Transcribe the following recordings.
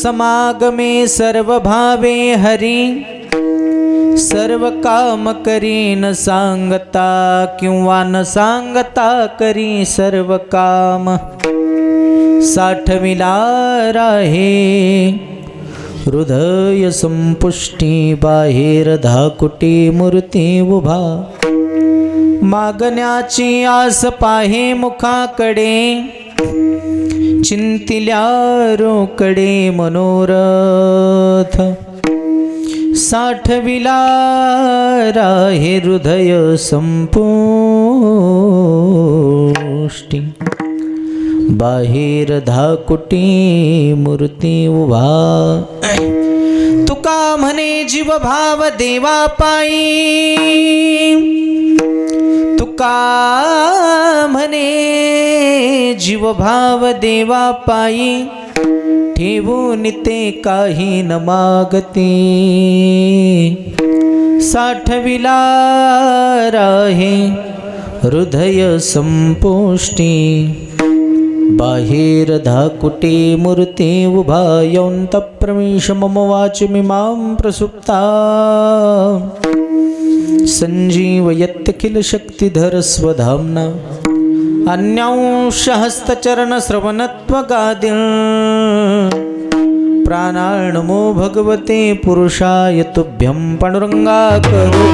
समागमे सर्वभावे हरी, सर्व काम करी न सांगता किंवा न सांगता करी सर्व काम. साठविला राहे हृदय संपुष्टी, बाहेर धाकुटी मूर्ती उभा. मागण्याची आस पाहे मुखाकडे, चिंतिल्या रोकडे मनोरथ. साठविला राहे हृदय संपुष्टी, बाहेर धाकुटी मूर्ती उभा. तुका म्हणे जीव भाव देवा पायी, तुका म्हणे जीव भाव देवा पायी. ठेवून ते काही न मागते, साठविला राहे हृदय संपुष्टी, बाहेर धाकुटी मूर्ती उभा. यौन्तप्रविश मम वाचमिमां प्रसुप्ता, संजीवयत्यखिल शक्तिधर स्वधाम्ना. अन्यांश हस्तचरण श्रवणत्वगादिं, प्राणार्णमो भगवते पुरुषाय तुभ्यं. पांडुरंगा करो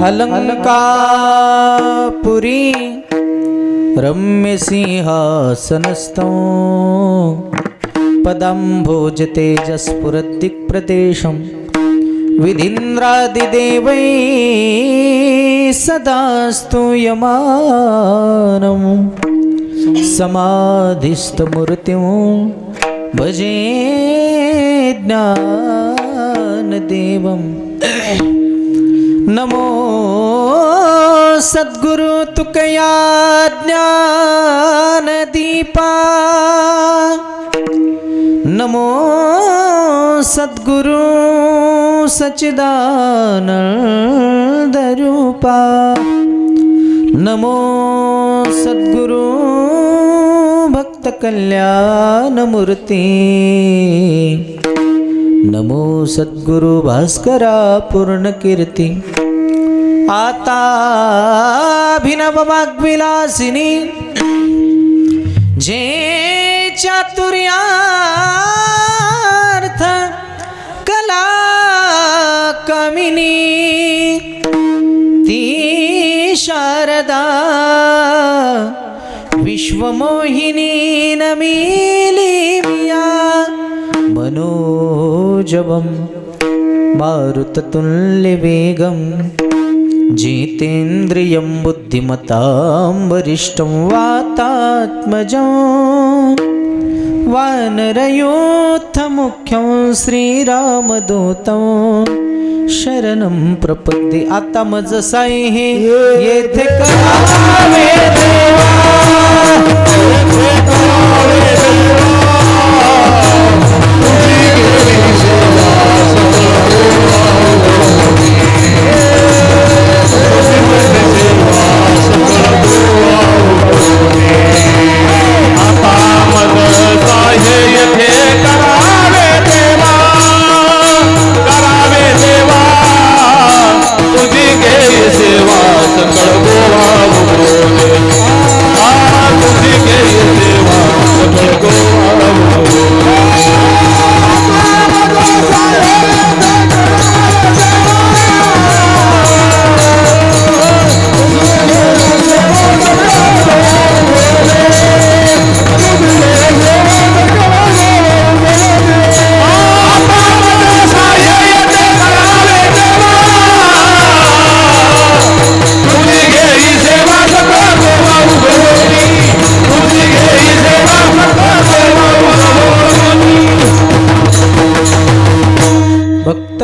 अलंकापुरी रम्य सिंहासनस्थं. पदाम्भोज तेजस्फुरद्दिक्प्रदेशं, विधीन्द्रादिदेवैः सदा स्तूयमानं. समाधिस्थमूर्तिं भजे ज्ञानदेवं. नमो सद्गुरु तुकया ज्ञानदीपा. नमो सद्गुरु सच्चिदानंदरूपा. नमो सद्गुरु भक्तकल्याणमूर्ति. नमो सद्गुरु भास्करा पूर्णकीर्ती. आता अभिनव वाग्विलासिनी, जे चातुर्यार्थ कला कमिनी. ती शारदा विश्वमोहिनी नमिली मिया. मनोजवं मारुततुल्यवेगं, जितेन्द्रियं बुद्धिमतां वरिष्ठं. वातात्मजं वानरयूथ मुख्यं श्रीरामदूतं शरणं प्रपद्ये. आता मज साई हे येथे करावे देवा.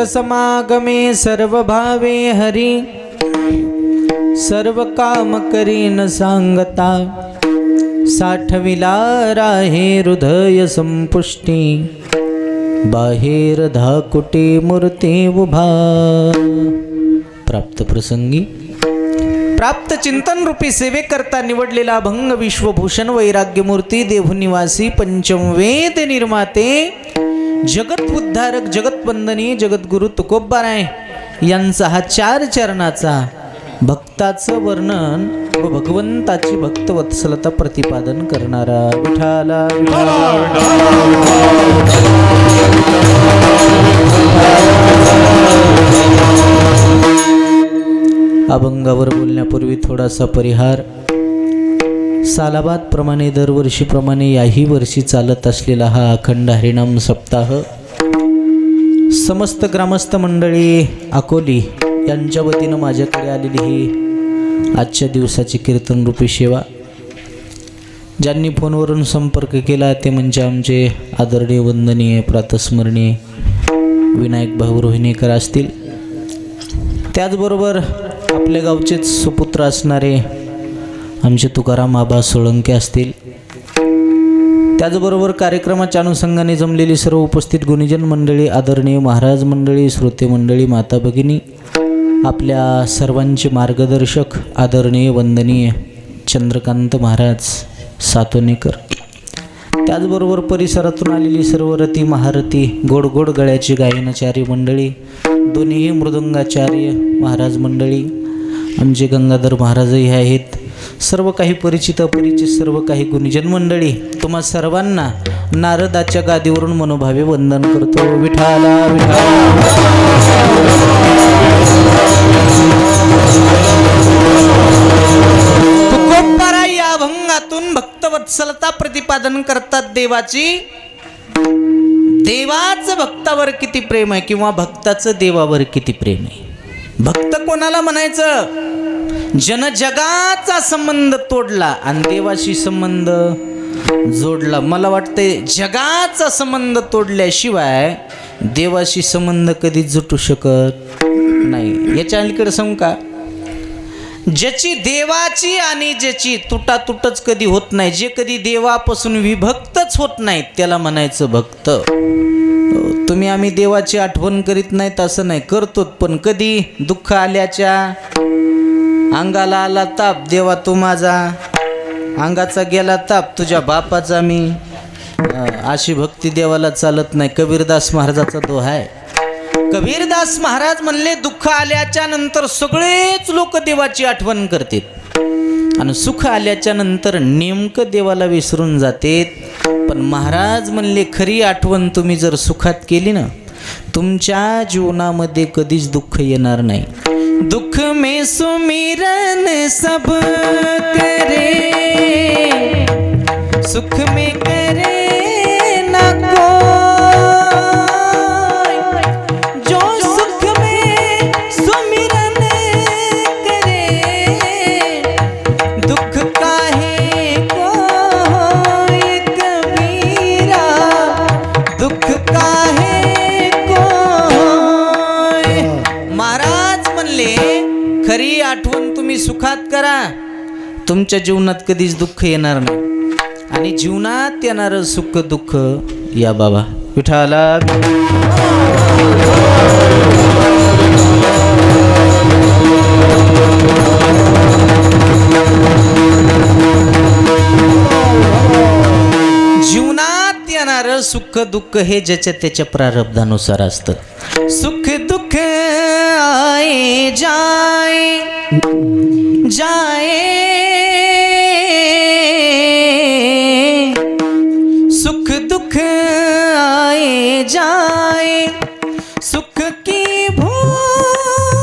समागमे सर्व भावे हरी. सर्व काम करी न सांगता. साठविला राहे हृदय संपुष्टी. बाहेर धाकुटी मूर्ती उभा. प्राप्त प्रसंगी प्राप्त चिंतन रूपी सेवेकरता निवडलेला अभंग विश्वभूषण वैराग्यमूर्ती देवनिवासी पंचमवेद निर्माते जगत उद्धारक जगतवंदनी जगद्गुरु तुकोबाराय यांचा हा 4 चरणाचा भक्ताचं वर्णन व भगवंताची भक्तवत्सलता प्रतिपादन करणारा विठाला अभंगावर बोलण्यापूर्वी थोडासा परिहार. सालाबाद प्रमाणे दरवर्षीप्रमाणे याही वर्षी चालत असलेला हा अखंड हरिनाम सप्ताह समस्त ग्रामस्थ मंडळी अकोली यांच्या वतीनं माझ्याकडे आलेली ही आजच्या दिवसाची कीर्तनरूपी सेवा. ज्यांनी फोनवरून संपर्क केला ते म्हणजे आमचे आदरणीय वंदनीय प्रातस्मरणीय विनायक भाऊ रोहिणेकर असतील. त्याचबरोबर आपल्या गावचेच सुपुत्र असणारे आमचे तुकाराम आबा सोळंके असतील. त्याचबरोबर कार्यक्रमाच्या अनुषंगाने जमलेली सर्व उपस्थित गुणीजन मंडळी, आदरणीय महाराज मंडळी, श्रोते मंडळी, माता भगिनी, आपल्या सर्वांचे मार्गदर्शक आदरणीय वंदनीय चंद्रकांत महाराज सातोनेकर. त्याचबरोबर परिसरातून आलेली सर्व रती महारथी, गोड गोड गळ्याची गायनाचार्य मंडळी, दोन्ही मृदंगाचार्य महाराज मंडळी, आमचे गंगाधर महाराजही आहेत, सर्व काही परिचित अपरिचित सर्व काही गुणीजन मंडळी, तुम्हा सर्वांना नारदाच्या गादीवरून मनोभावे वंदन करतो. विठाला तुकोबारा या अभंगातून भक्तवत्सलता प्रतिपादन करतात देवाची. देवाचं भक्तावर किती प्रेम आहे किंवा भक्ताचं देवावर किती प्रेम आहे. भक्त कोणाला म्हणायचं? जन जगाचा संबंध तोडला आणि देवाशी संबंध जोडला. मला वाटते जगाचा संबंध तोडल्याशिवाय देवाशी संबंध कधीच जुटू शकत नाही. याच्या अलीकडे सांगू का, ज्याची देवाची आणि ज्याची तुटातुटच कधी होत नाही, जे कधी देवापासून विभक्तच होत नाही, त्याला म्हणायचं भक्त. तुम्ही आम्ही देवाची आठवण करीत नाहीत असं नाही, करतो, पण कधी दुःख आल्याच्या अंगाला आला ताप, देवा तू माझा, अंगाचा गेला ताप, तुझ्या बापाचा मी, अशी भक्ती देवाला चालत नाही. कबीरदास महाराजाचा दोहा आहे. कबीरदास महाराज म्हणले, दुःख आल्याच्या नंतर सगळेच लोक देवाची आठवण करतात आणि सुख आल्याच्या नंतर नेमकं देवाला विसरून जातात. पण महाराज म्हणले, खरी आठवण तुम्ही जर सुखात केली ना, तुमच्या जीवनामध्ये कधीच दुःख येणार नाही. दुख में सुमिरन सब करे, सुख में करे ना कोई, जो सुख में सुमिरन करे, दुख काहे को होए कबीरा, तुमच्या जीवनात कधीच दुःख येणार नाही आणि जीवनात येणारं सुख दुःख या बाबा विठाला. जीवनात येणारं सुख दुःख हे ज्याच्या त्याच्या प्रारब्धानुसार असतं. सुख दुःख आए जाए जाए, सुख दुःख आए जाए, सुख की भूख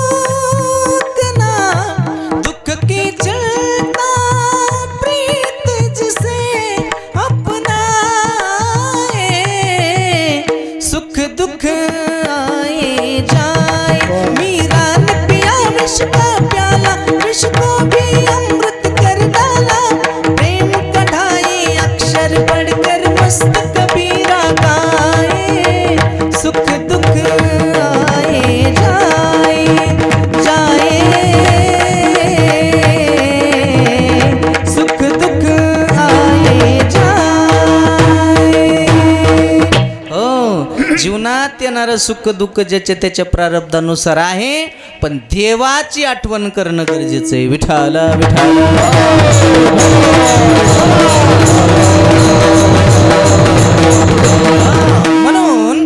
ना दुःख की चलता, प्रीत जिसे अपनाए, सुख दुःख आए जाए. मीरा ने पिया विष का प्याला, विष को भी अमृत कर डाला, प्रेम कढ़ाई अक्षर पढ़कर मस्त कबीरा गाए. सुख दुःख आए जाए जाए, सुख दुःख आए जाए. हो, जीवनात येणारं सुख दुःख ज्याच्या त्याच्या प्रारब्धानुसार आहे, पण देवाची आठवण करणं गरजेचं आहे. विठाला विठाला. म्हणून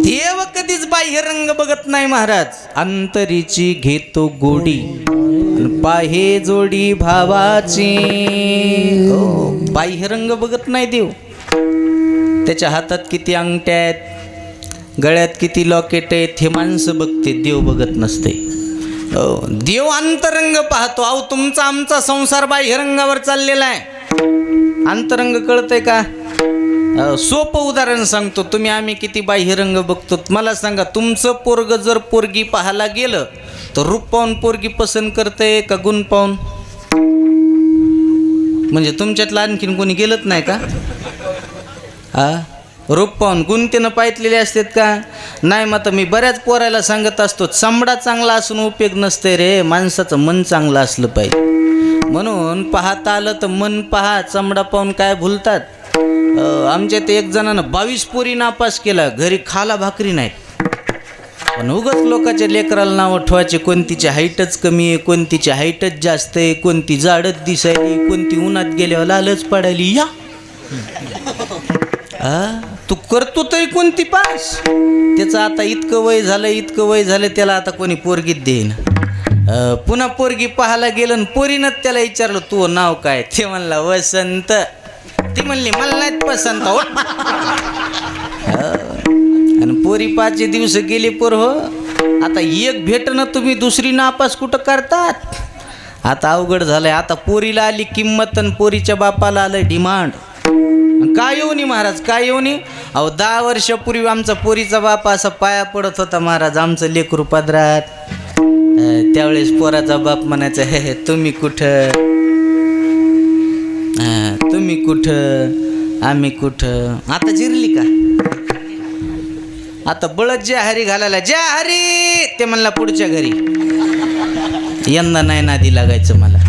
देव कधीच बाह्यरंग बघत नाही महाराज. अंतरीची घेतो गोडी, पाहे जोडी भावाची. हो, बाह्यरंग बघत नाही देव. त्याच्या हातात किती अंगठ्या आहेत, गळ्यात किती लॉकेट आहेत, हे माणसं बघते, देव बघत नसते. देव अंतरंग पाहतो. अहो, तुमचा आमचा संसार बाह्यरंगावर चाललेला आहे. अंतरंग कळतंय का? सोपं उदाहरण सांगतो. तुम्ही आम्ही किती बाह्यरंग बघतो. मला सांगा, तुमचं पोरग जर पोरगी पाहायला गेलं तर रूप पाहून पोरगी पसंत करते का गुण पाहून? म्हणजे तुमच्यातलं आणखीन कोणी गेलंच नाही का? रूप पाहून गुण त्यानं पाहितलेले असतात का? नाही. मग मी बऱ्याच पोरायला सांगत असतो, चमडा चांगला असून उपयोग नसते रे, माणसाचं मन चांगलं असलं पाहिजे. म्हणून पाहता आलं तर मन पहा, चमडा पाहून काय भुलतात. आमच्या ते एक जणानं 22 पोरी नापास केला, घरी खाला भाकरी नाहीत. पण उगत लोकांच्या लेकराला नावं ठेवायचे. कोणतीची हाईटच कमी आहे, कोणतीची हाईटच जास्त आहे, कोणती जाडच दिसायली, कोणती उन्हात गेल्यावर लालच पडायली. या तू करतो तरी कोणती पास? त्याचं आता इतकं वय झालं त्याला आता कोणी पोरगीत देईन. पुन्हा पोरगी पाहायला गेलं आणि पोरीनं त्याला विचारलं, तू नाव काय? ते म्हणला वसंत. ती म्हणली मला नाहीत पसंत हो. आणि पोरी 5 दिवस गेले पोर. हो, आता एक भेटणं तुम्ही दुसरी नापास कुठं करतात? आता अवघड झालंय. आता पोरीला आली किंमत आणि पोरीच्या बापाला आलं डिमांड. काय येऊ नी महाराज, काय येऊ नी? अहो, 10 वर्षापूर्वी आमचा पोरीचा बाप असा पाया पडत होता महाराज, आमचं लेकरू पदरात. त्यावेळेस पोराचा बाप म्हणायचा, हे तुम्ही कुठं, तुम्ही कुठं, आम्ही कुठं. आता जिरली का? आता बळद ज्या हरी घालायला, ज्या हरी ते म्हणला पुढच्या घरी. यंदा नाही नादी लागायचं मला.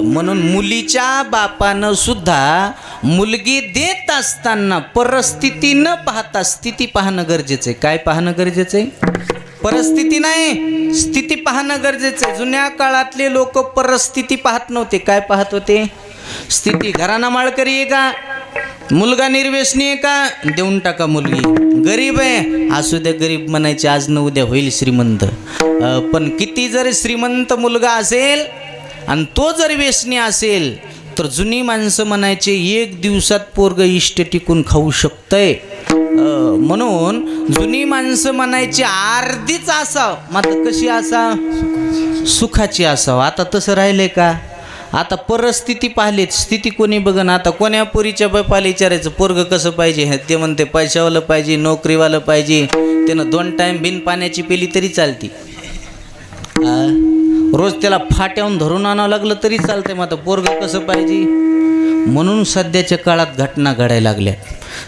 म्हणून मुलीच्या बापानं सुद्धा मुलगी देत असताना परिस्थिती न पाहता स्थिती पाहणं गरजेचं आहे. काय पाहणं गरजेचं आहे? परिस्थिती नाही, स्थिती पाहणं गरजेचं आहे. जुन्या काळातले लोक परिस्थिती पाहत नव्हते. काय पाहत होते? स्थिती. घराणा माळकरी आहे का? मुलगा निर्व्यसनी आहे का? देऊन टाका मुलगी. गरीब आहे, असू द्या गरीब म्हणायचे, आज न उद्या होईल श्रीमंत. पण किती जर श्रीमंत मुलगा असेल आणि तो जर व्यसनी असेल तर जुनी माणसं म्हणायचे, 1 दिवसात पोरग इष्ट टिकून खाऊ शकतंय. म्हणून जुनी माणसं म्हणायची अर्धीच असावं, मात्र कशी असावं? सुखाची असावं. आता तसं राहिलंय का? आता परिस्थिती पाहिलीत, स्थिती कोणी बघन. आता कोण्या पोरीच्या बापाला विचारायचं पोरग कसं पाहिजे, ते म्हणते पैशावालं पाहिजे, नोकरीवालं पाहिजे, त्यानं 2 टाईम बिन पाण्याची पेली तरी चालती. रोज त्याला फाट्याहून धरून आणावं लागलं तरी चालतंय. मग आता पोरग कसं पाहिजे? म्हणून सध्याच्या काळात घटना घडायला लागल्या.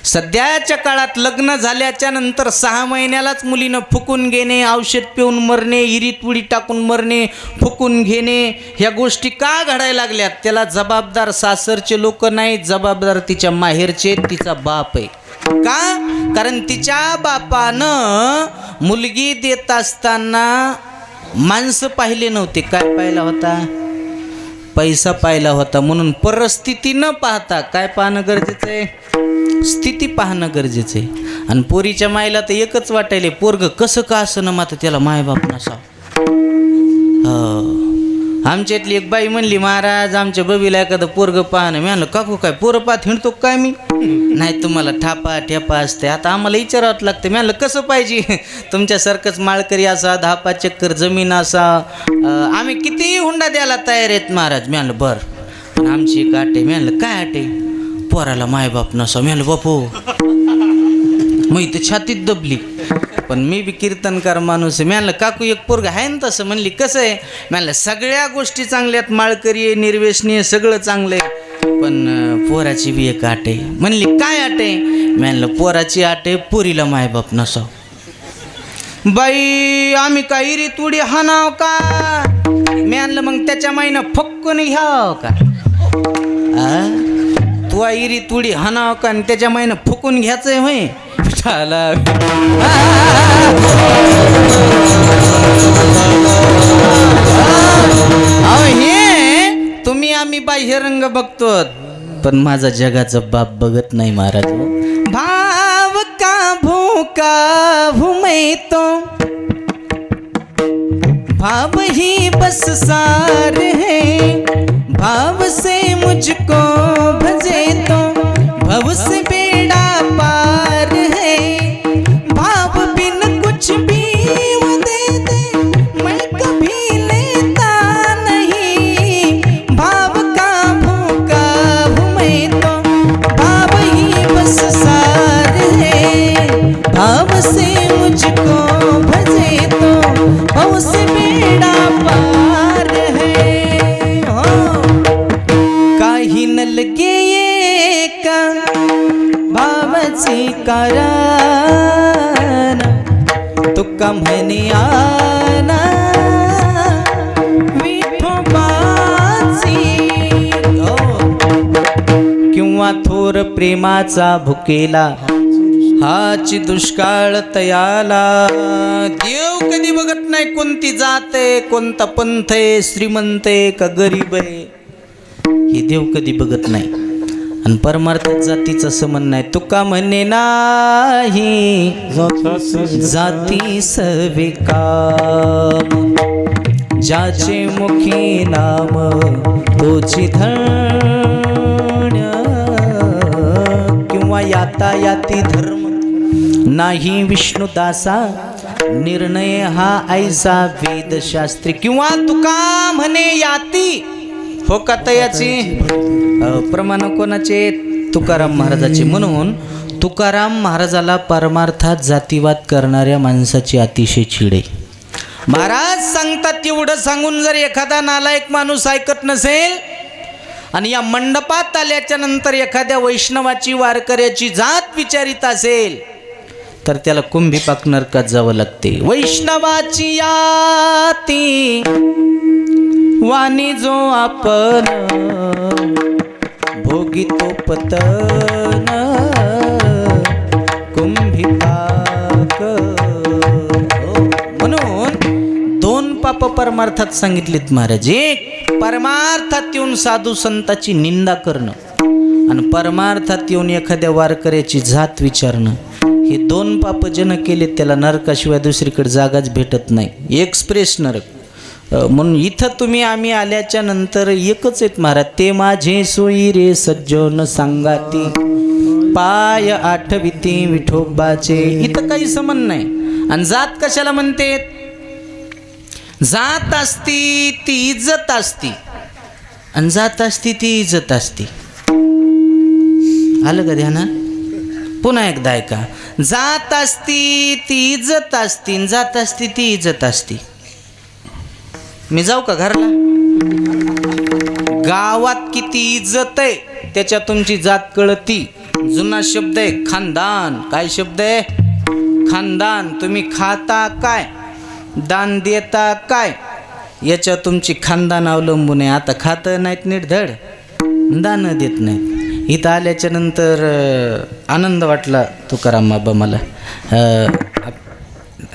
सध्याच्या काळात लग्न झाल्याच्या नंतर 6 महिन्यालाच मुलीनं फुकून घेणे, औषध पिऊन मरणे, इरीत उडी टाकून मरणे, फुकून घेणे, ह्या गोष्टी का घडायला लागल्यात? त्याला जबाबदार सासरचे लोक नाही, जबाबदार तिच्या माहेरचे, तिचा बाप आहे. का? कारण तिच्या बापानं मुलगी देत असताना माणसं पाहिले नव्हते. काय पाहिला होता? पैसा पाहिला होता. म्हणून परिस्थिती न पाहता काय पाहणं गरजेचं आहे? स्थिती पाहणं गरजेचं आहे. आणि पोरीच्या मायला तर एकच वाटायले, पोरग कसं का असं ना मात्र त्याला मायबाप नसावं. आमच्यातली एक बाई म्हणली, महाराज आमच्या बबीला एखादं पोरग पाहणं. मी म्हणलं काकू काय पोरं पाहत हिंडतो काय? मी नाही, तुम्हाला ठापा ठेपा असते. आता आम्हाला विचारावं लागतं. मी म्हणलं कसं पाहिजे? तुमच्यासारखंच माळकरी असा, 10-5 चक्कर जमीन असा, आम्ही कितीही हुंडा द्यायला तयार आहेत महाराज. मी म्हणलं बरं, पण आमची एक अट आहे. मी म्हणलं काय अट आहे? पोराला मायबाप नसा. मी म्हणलं बापू, मग इथं छातीत दबली. पण मी बी कीर्तनकार माणूस आहे. मी म्हणलं काकू एक पोरग आहे ना तसं? म्हणली कसं आहे? मी म्हणलं सगळ्या गोष्टी चांगल्यात, माळकरी आहे, निर्वेशनी आहे, सगळं चांगलं आहे, पण पोराची बी एक आट आहे. म्हणली काय आट आहे? मी म्हणलं पोराची आट आहे, पोरीला मायबाप नसाव. बाई आम्ही काय इरीत उडी हाणाव का? मी म्हणलं मग त्याच्या माईनं फक्कून घ्याव का? तू इरीत उडी हाणाव का आणि त्याच्या माईनं फुकून घ्यायचंय होय? तुम्ही आम्ही बाह्य रंग बघतो, पण माझा जगाचा बाप बघत नाही महाराज. भाव का भूका भूमै तो, भाव ही बस सार है, भाव से मुझको भजे तो भव से बेड़ा पार है, भाव बिन कुछ भी वो दे दे मैं कभी लेता नहीं, भाव का भूखा हूँ मैं तो, भाव ही बस सार है, भाव से मुझको भजे तो भव से बेड़ा पार है. हो काही न लगे का भावाची कारण, तुका म्हणे आना विठोबाची. किंवा थोर प्रेमाचा भुकेला हाची दुष्काळ तयाला. देव कधी बघत नाही कोणती जात आहे, कोणता पंथ आहे, श्रीमंत आहे का गरीब आहे, हे देव कधी बघत नाही. आणि परमार्थात जातीचा संबंध नाही. तुका म्हणे नाही जाती सविकाम, ज्याचे मुखी नाम तोची धन्य. किंवा यातायाती धर्म नाही विष्णुदासा, निर्णय हा ऐसा वेदशास्त्री. किंवा तुका म्हणे याती हो का तयाची प्रमाण कोणाचे? तुकाराम महाराजाचे. म्हणून तुकाराम महाराजाला परमार्थात जातीवाद करणाऱ्या माणसाची अतिशय चिड आहे. महाराज सांगतात एवढं सांगून जर एखादा नालायक माणूस ऐकत नसेल आणि या मंडपात आल्याच्या नंतर एखाद्या वैष्णवाची वारकऱ्याची जात विचारित असेल तर त्याला कुंभीपाक नरकात जावं लागते. वैष्णवाची याती वाणी जो आपण भोगितो पतन कुंभिपाक. म्हणून 2 पाप परमार्थात सांगितलेत महाराज. एक परमार्थात येऊन साधू संताची निंदा करणं आणि परमार्थात येऊन एखाद्या वारकऱ्याची जात विचारणं. हे 2 पाप जन केले त्याला नरकाशिवाय दुसरीकडे जागाच भेटत नाही. एक्सप्रेस नरक. म्हणून इथं तुम्ही आम्ही आल्याच्या नंतर एकच आहेत महाराज. ते माझे सोयी रे सज्जन सांगाती, पाय आठविती विठोबाचे. इथं काही संबंध नाही. आणि जात कशाला म्हणते? जात असती ती इज्जत असती, आणि जात असती ती इज्जत असती. आलं का ध्यानात? पुन्हा एकदा ऐका. जात असती ती इज्जत असती, जात असती ती इज्जत असती. मी जाऊ का घरला? गावात किती इज्जत आहे त्याच्या तुमची जात कळती. जुना शब्द आहे खानदान. काय शब्द आहे? खानदान. तुम्ही खाता काय, दान देता काय, याच्या तुमची खानदान अवलंबून आहे. आता खातं नाहीत नीट धड, दानं देत नाहीत. इथं आल्याच्या नंतर आनंद वाटला तुकाराम बाबा मला.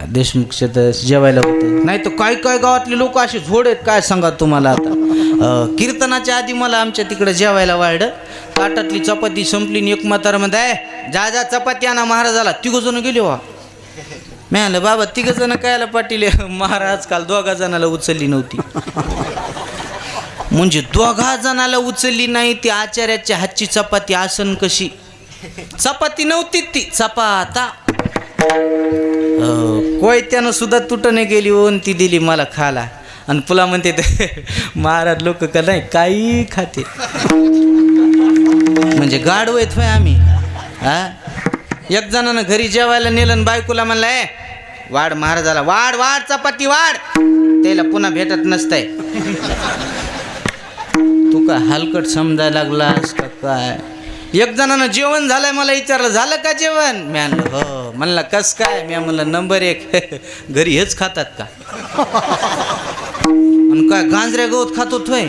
देशमुखचे तर जेवायला होतं, नाही तर काय काय गावातले लोक असे झोड आहेत काय सांगा तुम्हाला. आता कीर्तनाच्या आधी मला आमच्या तिकडं जेवायला वाढलं. ताटातली चपाती संपली आणि एक म्हातारमध्ये जा जा चपाती आणा महाराजाला. तिघजण गेले वा. मी आलं बाबा तिघजण कायला पाटील. महाराज काल 2 जणाला उचलली नव्हती. म्हणजे 2 जणाला उचलली नाही ती आचार्याच्या हातची चपाती. आसन कशी चपाती नव्हती ती चपाता. कोयत्यानं सुद्धा तुटणे गेली होऊन ती दिली मला खाला. आणि पुला म्हणते ते महाराज लोक का नाही काही खाते. म्हणजे गाढव आहेत होय आम्ही. एक जणानं घरी जेवायला नेलं आणि बायकोला म्हणलं वाढ महाराजाला, वाढ वाढ चपाती वाढ. त्याला पुन्हा भेटत नसतंय. तू का हलकट समजायला लागलास का काय? एक जणानं जेवण झालंय मला विचारलं झालं का जेवण. मी म्हणलं हो. म्हणला कस काय. मी म्हणलं नंबर 1 घरी हेच खातात का. आणि काय गांजऱ्या गवत खातो होय.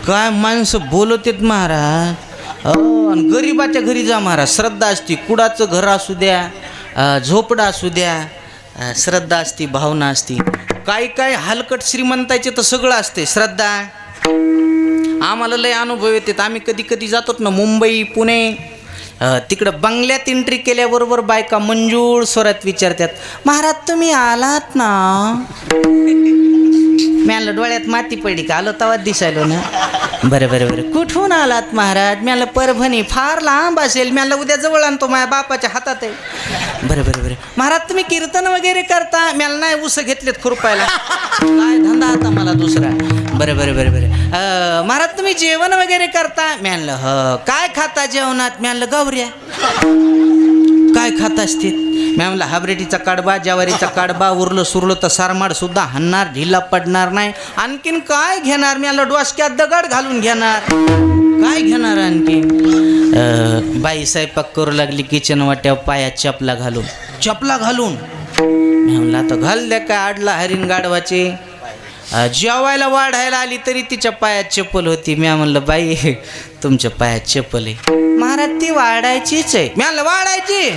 काय माणसं बोलवतेत महाराज. आणि गरीबाच्या घरी जा महाराज. श्रद्धा असती. कुडाचं घर असू द्या, झोपडा असू द्या, श्रद्धा असती, भावना असती. काही काही हलकट श्रीमंताचे तर सगळं असते श्रद्धा. आम्हाला लय अनुभव येतात. आम्ही कधी कधी जातो ना मुंबई पुणे, तिकडं बंगल्यात एंट्री केल्याबरोबर बायका मंजूळ स्वरात विचारतात महाराज तुम्ही आलात ना. मी आलं डोळ्यात माती पडली का आलो तवा दिसायलो ना. बरं बरं बरं कुठून आलात महाराज. मी आलं परभणी. फार लांब असेल. मी आलं उद्या जवळ आणतो माझ्या बापाच्या हातात आहे. बरं बरं बरं महाराज तुम्ही कीर्तन वगैरे करता. मी आलं नाही उस घेतलेत खुरपायला. काय धंदा आता मला दुसरा. बरं बरं बरं बरं महाराज तुम्ही जेवण वगैरे करता. मी आणलं ह. काय खाता जेवणात. मी आणलं गौऱ्या. काय खात असतील. मी म्हणलं हाबरेटीचा काढबा, ज्वारीचा काढबा, उरलं सुरलं तर सारमाड सुद्धा हाणणार, ढिला पडणार नाही. आणखीन काय घेणार. मी म्हणलं डोसक्यात दगड घालून घेणार. काय घेणार आणखीन. बाई स्वयंपाक करू लागली किचन वाट्या पायात चपला घालून. चपला घालून मी म्हणलं आता घाल द्या काय आडला हरिण गाढवाचे. जेवायला वाढायला आली तरी तिच्या पायात चप्पल होती. मी म्हणलं बाई तुमच्या पायात चप्पल आहे. महाराज ती वाढायचीच आहे. मी म्हणलं वाढायची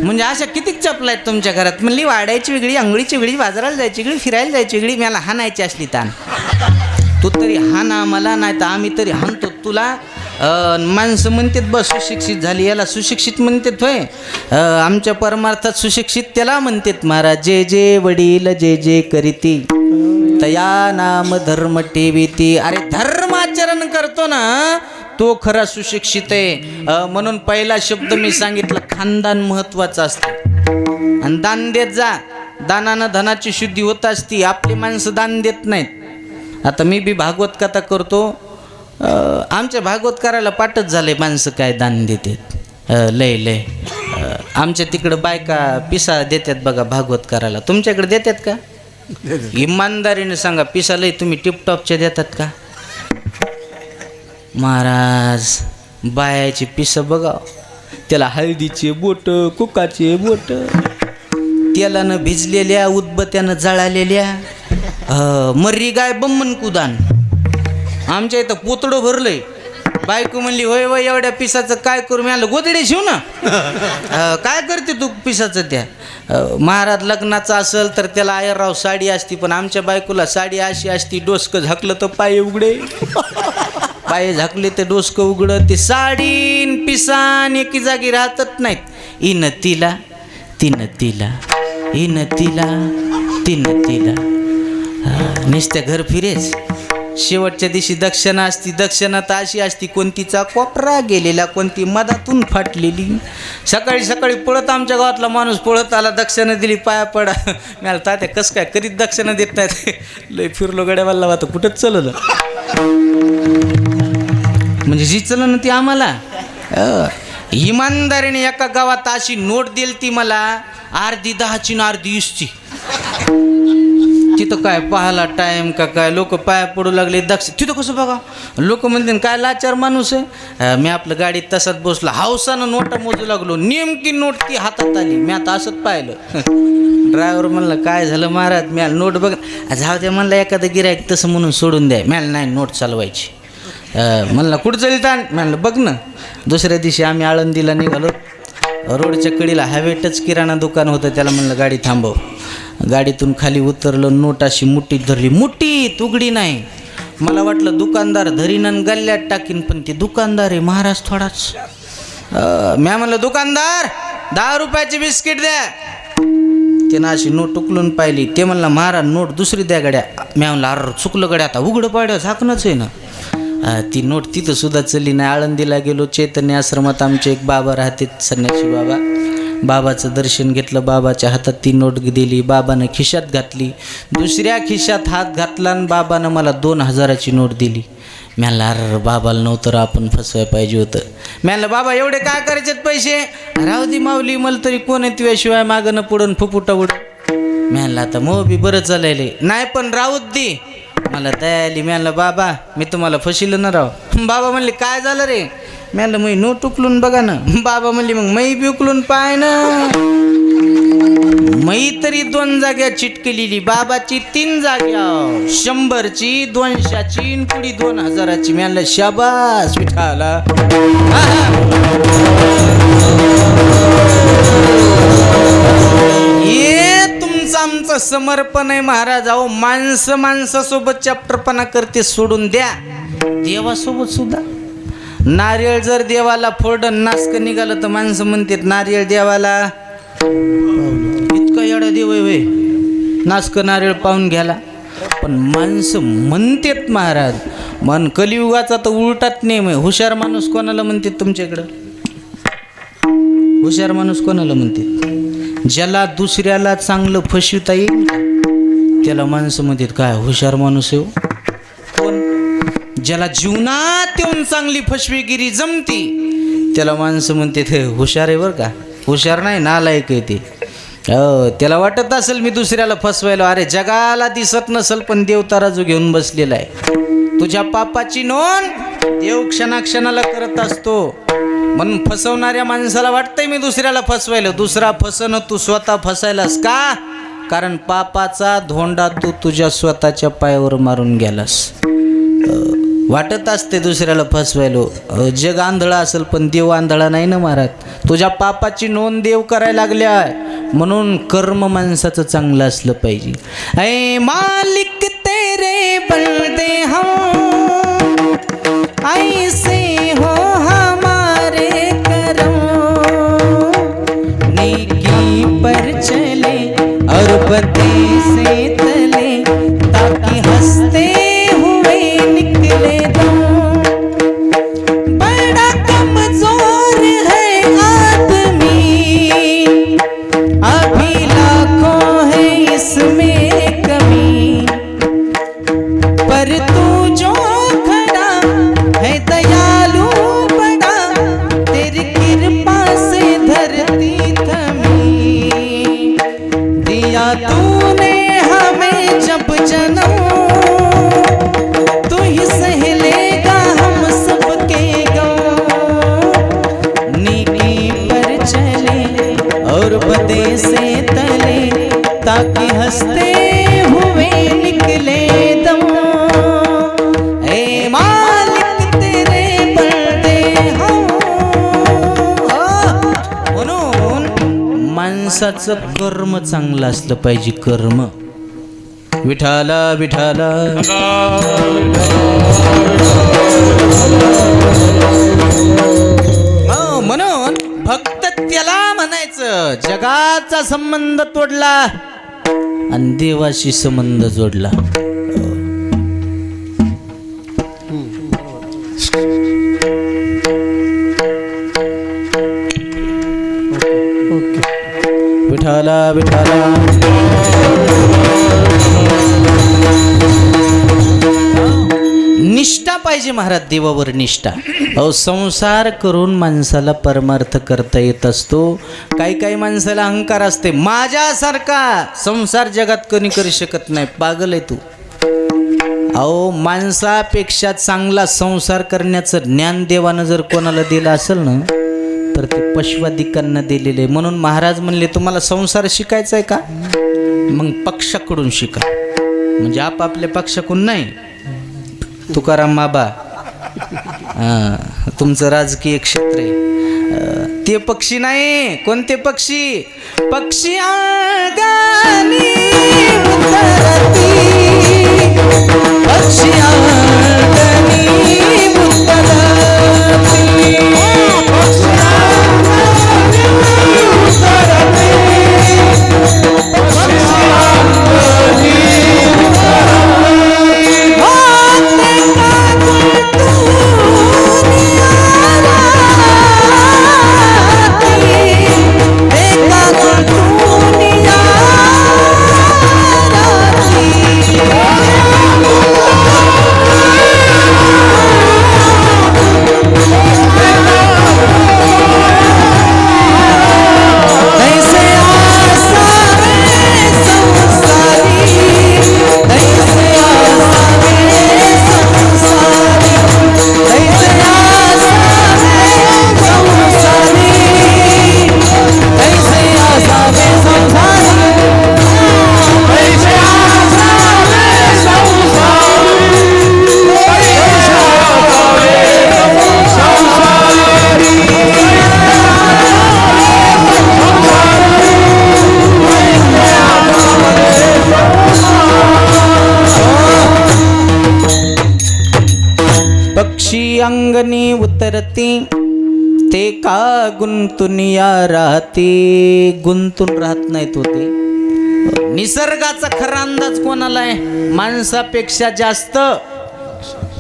म्हणजे अशा कितीक चपला आहेत तुमच्या घरात. म्हणली वाढायची वेगळी, अंगडीची वेगळी, बाजाराला जायची वेगळी, फिरायला जायची वेगळी. मला हाणायची असली ताण. तू तरी हाण आम्हाला, नाही तर आम्ही तरी हाणतो तुला. माणसं म्हणतात बस सुशिक्षित झाली. याला सुशिक्षित म्हणतात होय. आमच्या परमार्थात सुशिक्षित त्याला म्हणतात महाराज जे जे वडील जे जे करीती तया नाम धर्म ठेवीती. अरे धर्माचरण करतो ना तो खरा सुशिक्षित आहे. म्हणून पहिला शब्द मी सांगितला खानदान महत्वाचं असतं. आणि दान देत जा. दानानं धनाची शुद्धी होत असती. आपली माणसं दान देत नाहीत. आता मी बी भागवत कथा करतो. आमच्या भागवत करायला पाठच झाले. माणसं काय दान देतात लय लय. आमच्या तिकडं बायका पिसा देतात बघा भागवत करायला. तुमच्याकडे देतात का. इमानदारीने सांगा पिसा लय तुम्ही टिपटॉपच्या देतात का. महाराज बायाचे पिसा बघा. त्याला हळदीचे बोट, कुकाचे बोट, तेलानं भिजलेल्या, उदबत्यानं जळालेल्या, मर्री गाय बम्मन कुदान. आमच्या इथं पोतडं भरलंय. बायको म्हणली होय होय एवढ्या पिसाचं काय करू. मी आलं गोदडे शिव ना. काय करते तू पिसाचं. त्या महाराज लग्नाचं असेल तर त्याला आयरराव साडी असती. पण आमच्या बायकोला साडी अशी असती डोसकं झाकलं तर पाय उघडे, पाय झाकले तर डोसकं उघडं. ते साडीन पिसान एकी जागी राहतच नाहीत. इन तिला तिनं तिला, इन तिला तिनं तिला. नुसत्या घर फिरेच. शेवटच्या दिवशी दक्षिणा असती. दक्षिणा तर अशी असती कोणतीचा कोपरा गेलेला, कोणती मधातून फाटलेली. सकाळी सकाळी पळत आमच्या गावातला माणूस पळत आला. दक्षिणा दिली पाया पडा. मला तात्या कसं काय करीत दक्षिणा देत नाहीत. लय फिरलो गड्यावाला वाटतं कुठंच चललं. म्हणजे जी चलं ना ती आम्हाला इमानदारीने एका गावात अशी नोट दिली ती मला अर्धी 10ची ना अर्धी 20ची. तिथं काय पाहाला टाइम का काय, लोक पाया पडू लागले. दक्ष तिथं कसं बघा, लोक म्हणते काय लाचार माणूस आहे. मी आपलं गाडीत तसाच बसलो, हावसानं नोटा मोजू लागलो. नेमकी नोट ती हातात आली. मी आता असंच पाहिलं. ड्रायव्हर म्हणलं काय झालं महाराज. मी नोट बघ, जाऊ द्या म्हणलं, एखादं गिऱ्हाईक तसं म्हणून सोडून द्या. मला नाही नोट चालवायची. म्हणलं कुठं चलितान. म्हणलं बघ ना. दुसऱ्या दिवशी आम्ही आळंदीला निघालो. रोडच्या कडीला हवेटच किराणा दुकान होतं. त्याला म्हणलं गाडी थांबव. गाडीतून खाली उतरलं. नोट अशी मुठीत धरली. मुठीत उघडी नाही. मला वाटलं दुकानदार धरीन आणि गल्ल्यात टाकीन, पण ते दुकानदार आहे महाराज थोडाच. मी म्हणलं दुकानदार 10 रुपयाची बिस्किट द्या. त्यानं अशी नोट उकलून पाहिली. ते म्हणलं महाराज नोट दुसरी द्या गड्या. मी म्हणलं अरे चुकलं गड्या, आता उघडं पाड्या झाकणच आहे ना. ती नोट तिथं सुद्धा चालली नाही. आळंदीला गेलो. चैतन्य आश्रमात आमचे एक बाबा राहते, संन्यासी बाबा. बाबाचं दर्शन घेतलं. बाबाच्या हातात ती नोट दिली. बाबानं खिशात घातली. दुसऱ्या खिशात हात घातला आणि बाबानं मला 2000ची नोट दिली. म्हणलं अरे बाबाला नव्हतं, आपण फसवायला पाहिजे होतं. म्हणलं बाबा एवढे काय करायचेत पैसे. राहू दे माऊली, मला तरी कोण आहे तुझ्याशिवाय मागणं पुढं फुफुटा उड. म्हणलं आता मग बी बरं चालायले. नाही पण राहूच दे. मला तयारी. म्हणलं बाबा मी तुम्हाला फसिलं ना राव. बाबा म्हणले काय झालं रे. म्हणलं मी नोट उकलून बघा ना. बाबा म्हणले मग मै बी उकलून पाय ना. मै तरी 2 जाग्या चिटकलेली. बाबाची 3 जाग्या. 100ची 200ची पुढी 2000ची. म्हणलं शाबास विठाला. आमचं समर्पण आहे महाराज. अहो माणसासोबत चॅप्टरपणा करते सोडून द्या. देवासोबत सुद्धा नारियल जर देवाला फोडन नासक निघालं तर माणसं म्हणतात नारियल देवाला इतका एवढा देव आहे नासक नारियल पाहून घ्याला. पण माणसं म्हणतात महाराज. मन कलियुगाचा तर उलटात नेम आहे. हुशार माणूस कोणाला म्हणतात तुमच्याकडं. हुशार माणूस कोणाला म्हणतात. ज्याला दुसऱ्याला चांगलं फसवता येईल त्याला माणसं म्हणतात काय हुशार माणूस आहे. कोण ज्याला जीवनात येऊन चांगली फसवेगिरी जमती त्याला माणसं म्हणतात हुशार आहे बरं का. हुशार नाही नालायक आहे ते. त्याला वाटत असेल मी दुसऱ्याला फसवायला. अरे जगाला दिसत नसेल पण देव तराजू घेऊन बसलेला आहे. तुझ्या पापाची नोंद देव क्षणाक्षणाला करत असतो. म्हणून फसवणाऱ्या माणसाला वाटतंय मी दुसऱ्याला फसवायला. दुसरा फसणं तू स्वतः फसायलास का. कारण पापाचा धोंडा तू तुझ्या स्वतःच्या पायावर मारून गेलास. वाटत असते दुसऱ्याला फसवायलो. जग आंधळा असेल पण देव आंधळा नाही ना महाराज. तुझ्या पापाची नोंद देव करायला लागल्या. म्हणून कर्म माणसाचं चांगलं असलं पाहिजे. ऐ मालिक तेरे बंदे हम ऐसे हो हमारे करम नेकी पर चले और बदे से तले ताकि हंसते हुए निकले दम. बड़ा कमजोर है आदमी अभी लाखों है इसमें कमी. पर तू जो खड़ा है दयालु बड़ा तेरी कृपा से धरती थमी. दिया तूने हमें जब जन्म तू ही सह लेगा हम सबके गम. नीति पर चले और बदे से तले ताकि हंसते हुए निकले दम. ए मालिक तेरे बंदे हम. म्हणून माणसाचं कर्म चांगलं असलं पाहिजे. कर्म विठाला विठाला. म्हणून भक्त त्याला म्हणायचं जगाचा संबंध तोडला आणि देवाशी संबंध जोडला. विठाला विठाला. निष्ठा पाहिजे. पाहिजे महाराज देवावर निष्ठा. अहो संसार करून माणसाला परमार्थ करता येत असतो. काही काही माणसाला अहंकार असते, माझ्यासारखा संसार जगात कोणी करू शकत नाही, पागल आहे तू. अहो माणसापेक्षा चांगला संसार करण्याचं ज्ञान देवानं जर कोणाला दिलं असेल ना तर ते पशवादिकांना दिलेले. म्हणून महाराज म्हणले तुम्हाला संसार शिकायचा आहे का, मग पक्षाकडून शिका. म्हणजे आपापल्या पक्षाकडून नाही. तुकाराम बाबा तुमचं राजकीय क्षेत्र आहे, ते पक्षी नाही. कोणते पक्षी? पक्षी अंगणी उतरती, पक्षी अंगणी उतरती, पक्षी अंगणी उतरती, पक्षी अंगणी अंगणी उतरती, ते का गुंतून या राहते. गुंतून राहत नाहीत होते. निसर्गाचा खरा अंदाज कोणाला आहे? माणसापेक्षा जास्त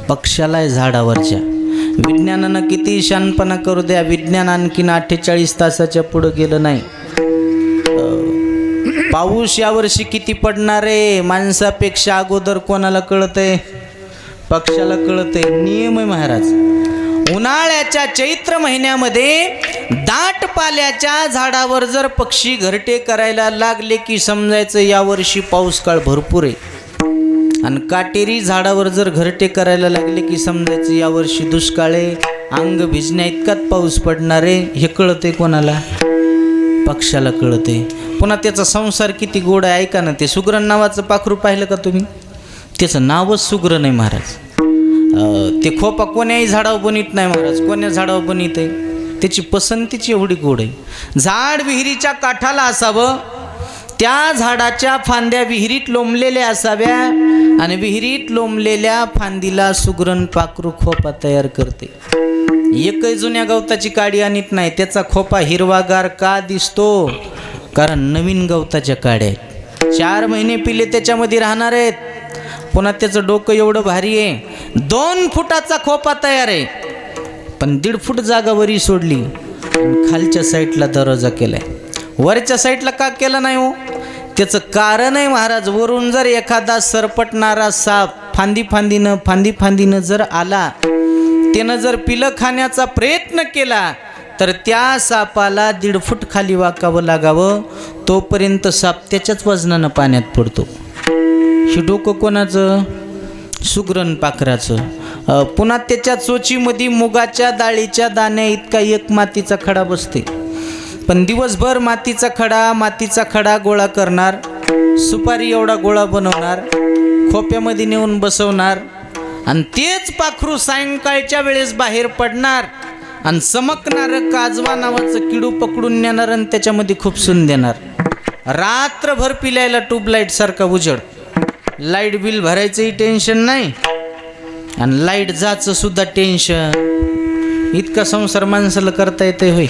पक्षाला आहे, झाडावरच्या. विज्ञानानं किती शानपणा करू द्या, विज्ञान आणखीन 48 तासाच्या पुढे गेलं नाही. पाऊस यावर्षी किती पडणार आहे माणसापेक्षा अगोदर कोणाला कळतंय? पक्षाला कळतंय. नियम आहे महाराज. उन्हाळ्याच्या चैत्र महिन्यामध्ये दाट पाल्याच्या झाडावर जर पक्षी घरटे करायला लागले की समजायचं यावर्षी पाऊस काळ भरपूर आहे. आणि काटेरी झाडावर जर घरटे करायला लागले की समजायचं यावर्षी दुष्काळ आहे, अंग भिजण्या इतकाच पाऊस पडणार आहे. हे कळतंय कोणाला? पक्षाला कळतंय. पुन्हा त्याचा संसार किती गोड आहे ऐका ना. ते सुगरण नावाचं पाखरू पाहिलं का तुम्ही? त्याचं नावच सुगरण आहे महाराज. ते खोपा कोण्याही झाडावर बनित नाही महाराज. कोण्या झाडावर बनित आहे? त्याची पसंतीची एवढी गोड आहे. झाड विहिरीच्या काठाला असावं, त्या झाडाच्या फांद्या विहिरीत लोंबलेल्या असाव्या आणि विहिरीत लोंबलेल्या फांदीला सुगरण पाखरू खोपा तयार करते. एकही जुन्या गवताची काडी आणत नाही. त्याचा खोपा हिरवागार का दिसतो? कारण नवीन गवताच्या काड्या आहेत. 4 महिने पिले त्याच्यामध्ये राहणार आहेत. पुन्हा त्याचं डोकं एवढं भारी आहे, 2 फुटाचा खोपा तयार आहे, पण 1.5 फूट जागा वरी सोडली आणि खालच्या साईडला दरवाजा केलाय. वरच्या साईडला का केला नाही हो? त्याचं कारण आहे महाराज. वरून जर एखादा सरपटणारा साप फांदी फांदीनं जर आला, त्यानं जर पिलं खाण्याचा प्रयत्न केला तर त्या सापाला 1.5 फूट खाली वाकावं लागावं. तोपर्यंत साप त्याच्याच वजनानं पाण्यात पडतो. हे डोकं कोणाचं? सुगरण पाखराचं. पुन्हा त्याच्या चोचीमध्ये मुगाच्या डाळीच्या दाण्या इतका एक मातीचा खडा बसते. पण दिवसभर मातीचा खडा गोळा करणार, सुपारी एवढा गोळा बनवणार, खोप्यामध्ये नेऊन बसवणार आणि तेच पाखरू सायंकाळच्या वेळेस बाहेर पडणार आणि चमकणारं काजवा नावाचं किडू पकडून नेणार आणि त्याच्यामध्ये खुपसून देणार. रात्रभर पिलायला ट्यूबलाईट सारखा उजड. लाईट बिल भरायचंही टेन्शन नाही आणि लाईट जायचं सुद्धा टेन्शन. इतका संसार माणसाला करता येते होय?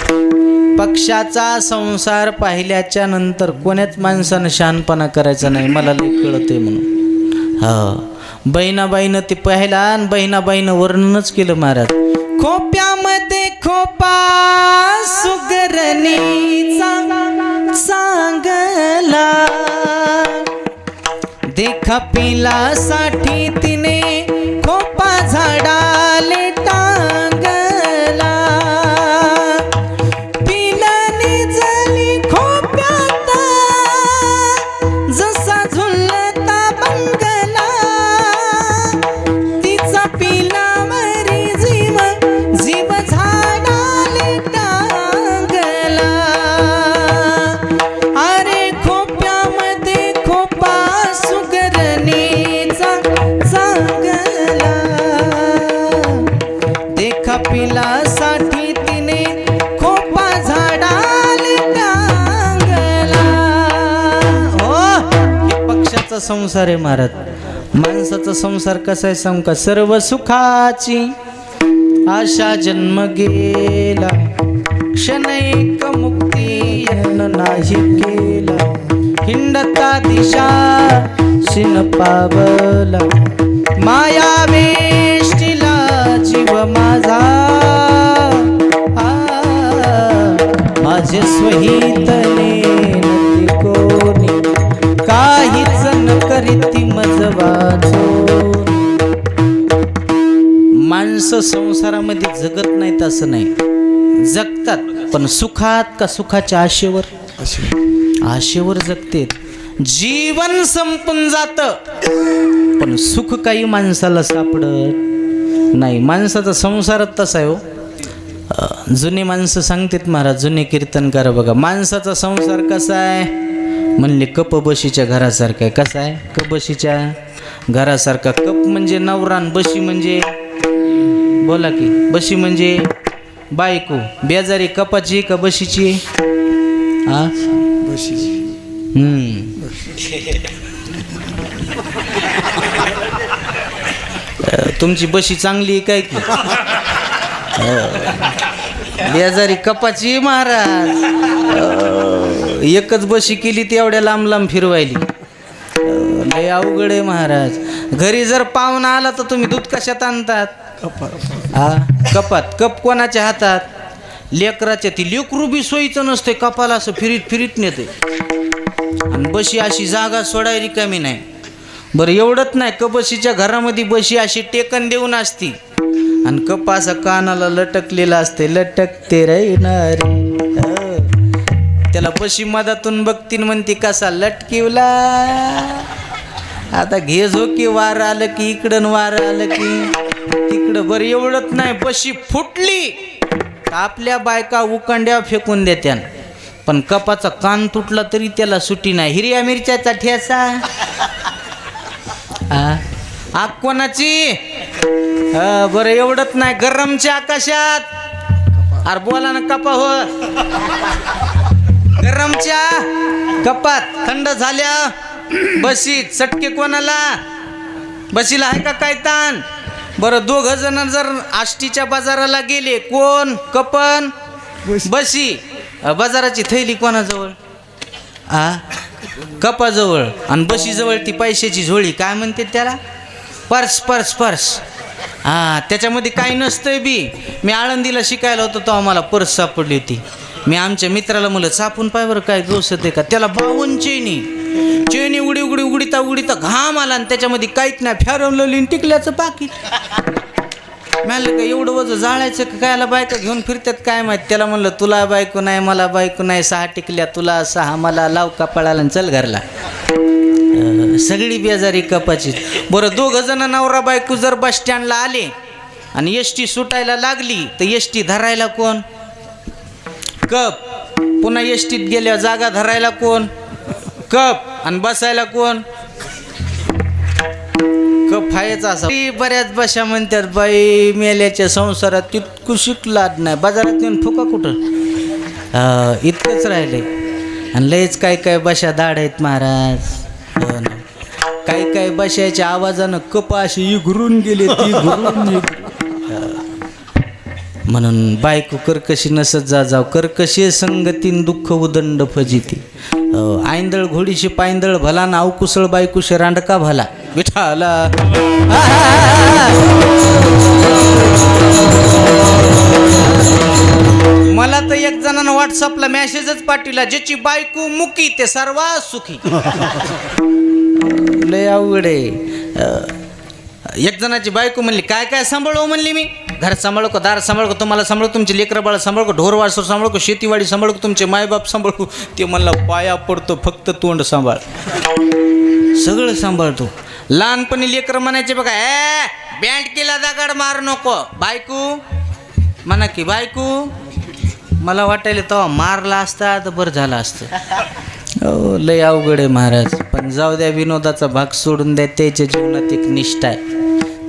पक्षाचा संसार पाहिल्याच्या नंतर कोण्याच माणसानं शहाणपणा करायचा नाही. मला लई कळतंय म्हणून. बहिणाबाईनं ते पाहिला आणि बहिणाबाईनं वर्णनच केलं महाराज. खोप्यामध्ये खोपा सुगरणीचा चांगला, देखा पिलासाठी तिने खोपा झाडाले टांगला, पिलाने जली खोप्यात जसा झुलता बंगला, तिचा पिलावरी जीव जीव झाडाले टांगला. अरे खोप्यामध्ये खोपा सुगरणीचा चांगला, देखा पिलासाठी तिने खोपा झाडाले टांगला. हो, हे पक्षाचा संसार आहे महाराज. माणसाचा संसार कसा आहे सांगू का? सर्व सुखाची आशा जन्म गेला, क्षण एक मुक्ती यत्न नाही केला, हिंडता दिशा शिन पावला, माया वेष्टीला जीव माझा, माझे स्वहितने नती कोणी, काहीच न करीती मज वाचून. माणसं संसारामध्ये जगत नाहीत असं नाही, जगतात, पण सुखात का सुखाच्या आशेवर, आशेवर जगतेत. जीवन संपून जात पण सुख काही माणसाला सापडत नाही. माणसाचा संसारात तसा आहे हो. जुने माणसं सांगतात महाराज, जुने कीर्तनकार बघा, माणसाचा संसार कसा आहे म्हणले, कप बशीच्या घरासारखा आहे. कसा आहे? कप बशीच्या घरासारखा. कप म्हणजे नवरा, बशी म्हणजे, बोला की, बशी म्हणजे बायको. बेजारी कपाची का बशीची? हा, बशीची. तुमची बशी चांगली आहे काय की? बेजारी कपाची महाराज. एकच बशी केली ती एवढ्या लांब लांब फिरवायली. लय अवघड आहे महाराज. घरी जर पाहुणा आला तर तुम्ही दूध कशात आणतात? हा, कपात. कप कोणाच्या हातात? लेकराच्या. ती लेकरू बी सोयीचं नसते, कपाला असं फिरीत फिरीत नेते. आणि बशी अशी जागा सोडायला कमी नाही. बरं एवढंच नाही, कबशीच्या घरामध्ये बशी अशी टेकन देऊन असती आणि कप असा कानाला लटकलेला असते. लटकते राहणारे, त्याला बशी मधातून बघतीन म्हणते कसा लटकिवला. आता घे झोकी, वार आलं की इकडं, वार आलं की तिकडं. बरं एवढंच नाही, बशी फुटली तर आपल्या बायका उकंड्या फेकून देत्यान, पण कपाचा कान तुटला तरी त्याला सुटी नाही. हिरव्या मिरच्याचा ठेसा. आग कोणाची? बरं एवढंच नाही, गरमच्या आकाशात. अरे बोला ना, कपा हो, गरमच्या कपात थंड झाल्या बशीत चटके कोणाला? बशीला आहे का काय ताण? बरं दोघ जण जर आष्टीच्या बाजाराला गेले, कोण? कपन बशी. बाजाराची थैली कोणाजवळ? कपाजवळ. आणि बशीजवळ ती पैशाची झोळी, काय म्हणते त्याला? पर्स. Purse purse. त्याच्यामध्ये काही नसतंय बी. मी आळंदीला शिकायला होतो तेव्हा मला पर्स सापडली होती. मी आमच्या मित्राला म्हणलं चापून पाय बरं काय गवसत आहे का. त्याला 52 चेनी उडीता घाम आला आणि त्याच्यामध्ये काहीच नाही, फेरवलं टिकल्याचं पाकिट. म्हणलं का एवढं वजं जाळायचं का कायला? बायका घेऊन फिरतात काय माहीत. त्याला म्हणलं तुला बायको नाही, मला बायको नाही, 6 टिकल्या तुला, 6 मला, लाव कपाळाला आणि चल घरला. सगळी बेजारी कपाची. बरं दोघं जण नवरा बायको जर बस स्टँडला आले आणि एसटी सुटायला लागली तर एसटी धरायला कोण? कप. पुन्हा एसटीत गेल्यावर जागा धरायला कोण? कप. आणि बसायला कोण? कप हायचा असा. बऱ्याच बशा म्हणतात बाई मेल्याच्या संसारात तितकुशीक लाद नाही. बाजारात नेऊन फुका कुठं? इतकंच राहिले. आणि लयच काय काय बशा दाड आहेत महाराज. काही काही बशाच्या आवाजानं कप अशी इघरून गेले, ती घुरून. म्हणून बायको कर्कशी नसत जाव, कर्कशी संगतीन दुःख उदंड फजिती. आईंदळ घोडीशी पायंदळ भला, नाव कुसळ बायकुशी रांडका भला. विठाला मला तर एक जणांना व्हॉट्सअपला मेसेजच पाठवला, ज्याची बायको मुकी ते सर्वात सुखी. लय अवघड आहे. एक जणाची बायको म्हणली काय काय सांभाळू म्हणली मी, घर सांभाळू का, दार सांभाळू का, तुम्हाला सांभाळू, तुमचे लेकरं बाळ सांभाळू का, ढोर वासर सांभाळू का, शेतीवाडी सांभाळू का, तुमचे मायबाप सांभाळू. ते म्हणला पाया पडतो फक्त तोंड सांभाळ, सगळं सांभाळतो. लहानपणी लेकरं म्हणायचे बघा, बँड केला दगड मारू नको, बायको म्हणा की बायको, मला वाटायला तेव्हा मारला असता तर बरं झालं असतं. हो लय अवघड आहे महाराज. पण जाऊ द्या, विनोदाचा भाग सोडून द्या. त्याच्या जीवनात एक निष्ठा आहे,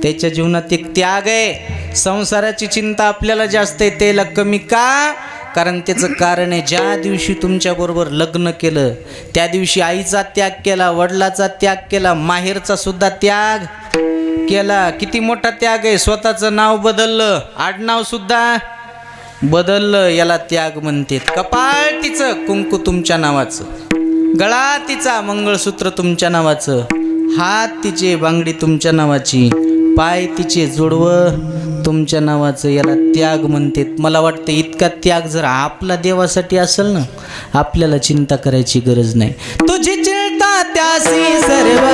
त्याच्या जीवनात एक त्याग आहे. संसाराची चिंता आपल्याला जास्त आहे, त्याला कमी का? कारण त्याचं कारण आहे, ज्या दिवशी तुमच्याबरोबर लग्न केलं त्या दिवशी आईचा त्याग केला, वडिलाचा त्याग केला, माहेरचा सुद्धा त्याग केला. किती मोठा त्याग आहे. स्वतःचं नाव बदललं, आडनाव सुद्धा बदललं, याला त्याग म्हणतात. कपाळ तिचं कुंकू तुमच्या नावाचं, गळा तिचा मंगळसूत्र तुमच्या नावाचं, हात तिचे बांगडी तुमच्या नावाची, पाय तिचे जोडवं तुमच्या नावाचं, याला त्याग म्हणतात. मला वाटतं इतका त्याग जर आपला देवासाठी असेल ना, आपल्याला चिंता करायची गरज नाही. तुझी चिंता त्यासी सर्व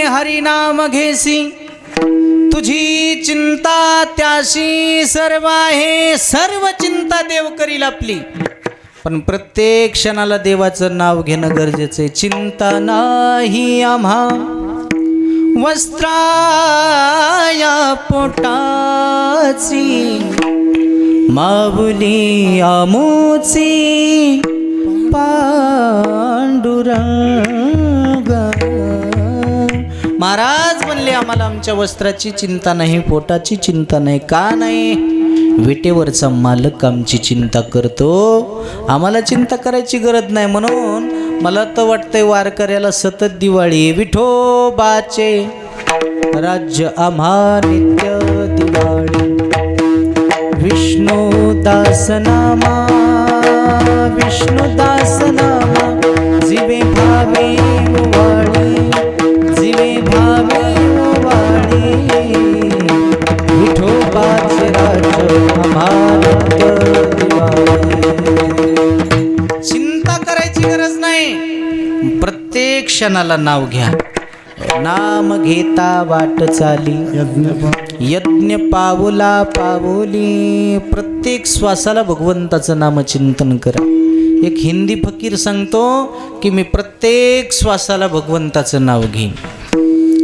हरिनाम घेसी, तुझी चिंता त्याशी सर्व आहे. सर्व चिंता देव करील आपली, पण प्रत्येक क्षणाला देवाचं नाव घेणं गरजेचं आहे. चिंता नाही आम्हा वस्त्राया पोटाची, माऊली आमोची पांडुरंगा. महाराज म्हणले, आम्हाला आमच्या वस्त्राची चिंता नाही, पोटाची चिंता नाही. का नाही? विटेवरचा मालक आमची चिंता करतो, आम्हाला चिंता करायची गरज नाही. म्हणून मला तर वाटतंय वारकऱ्याला सतत दिवाळी, विठोबाचे राज्य आम्हा नित्य दिवाळी. विष्णुदास नामा, विष्णुदास नामा, जीवे भावे वाळी, जीवे भावे वाळी. विठोबाचे राज्य आम्हाला दिवाळी. चिंता करायची गरज नाही, प्रत्येक क्षणाला नाव घ्या. नाम घेता वाट चाली, यज्ञ पावला पावली. प्रत्येक श्वासाला भगवंताचं नामचिंतन करा. एक हिंदी फकीर सांगतो की मी प्रत्येक श्वासाला भगवंताचं नाव घेईन.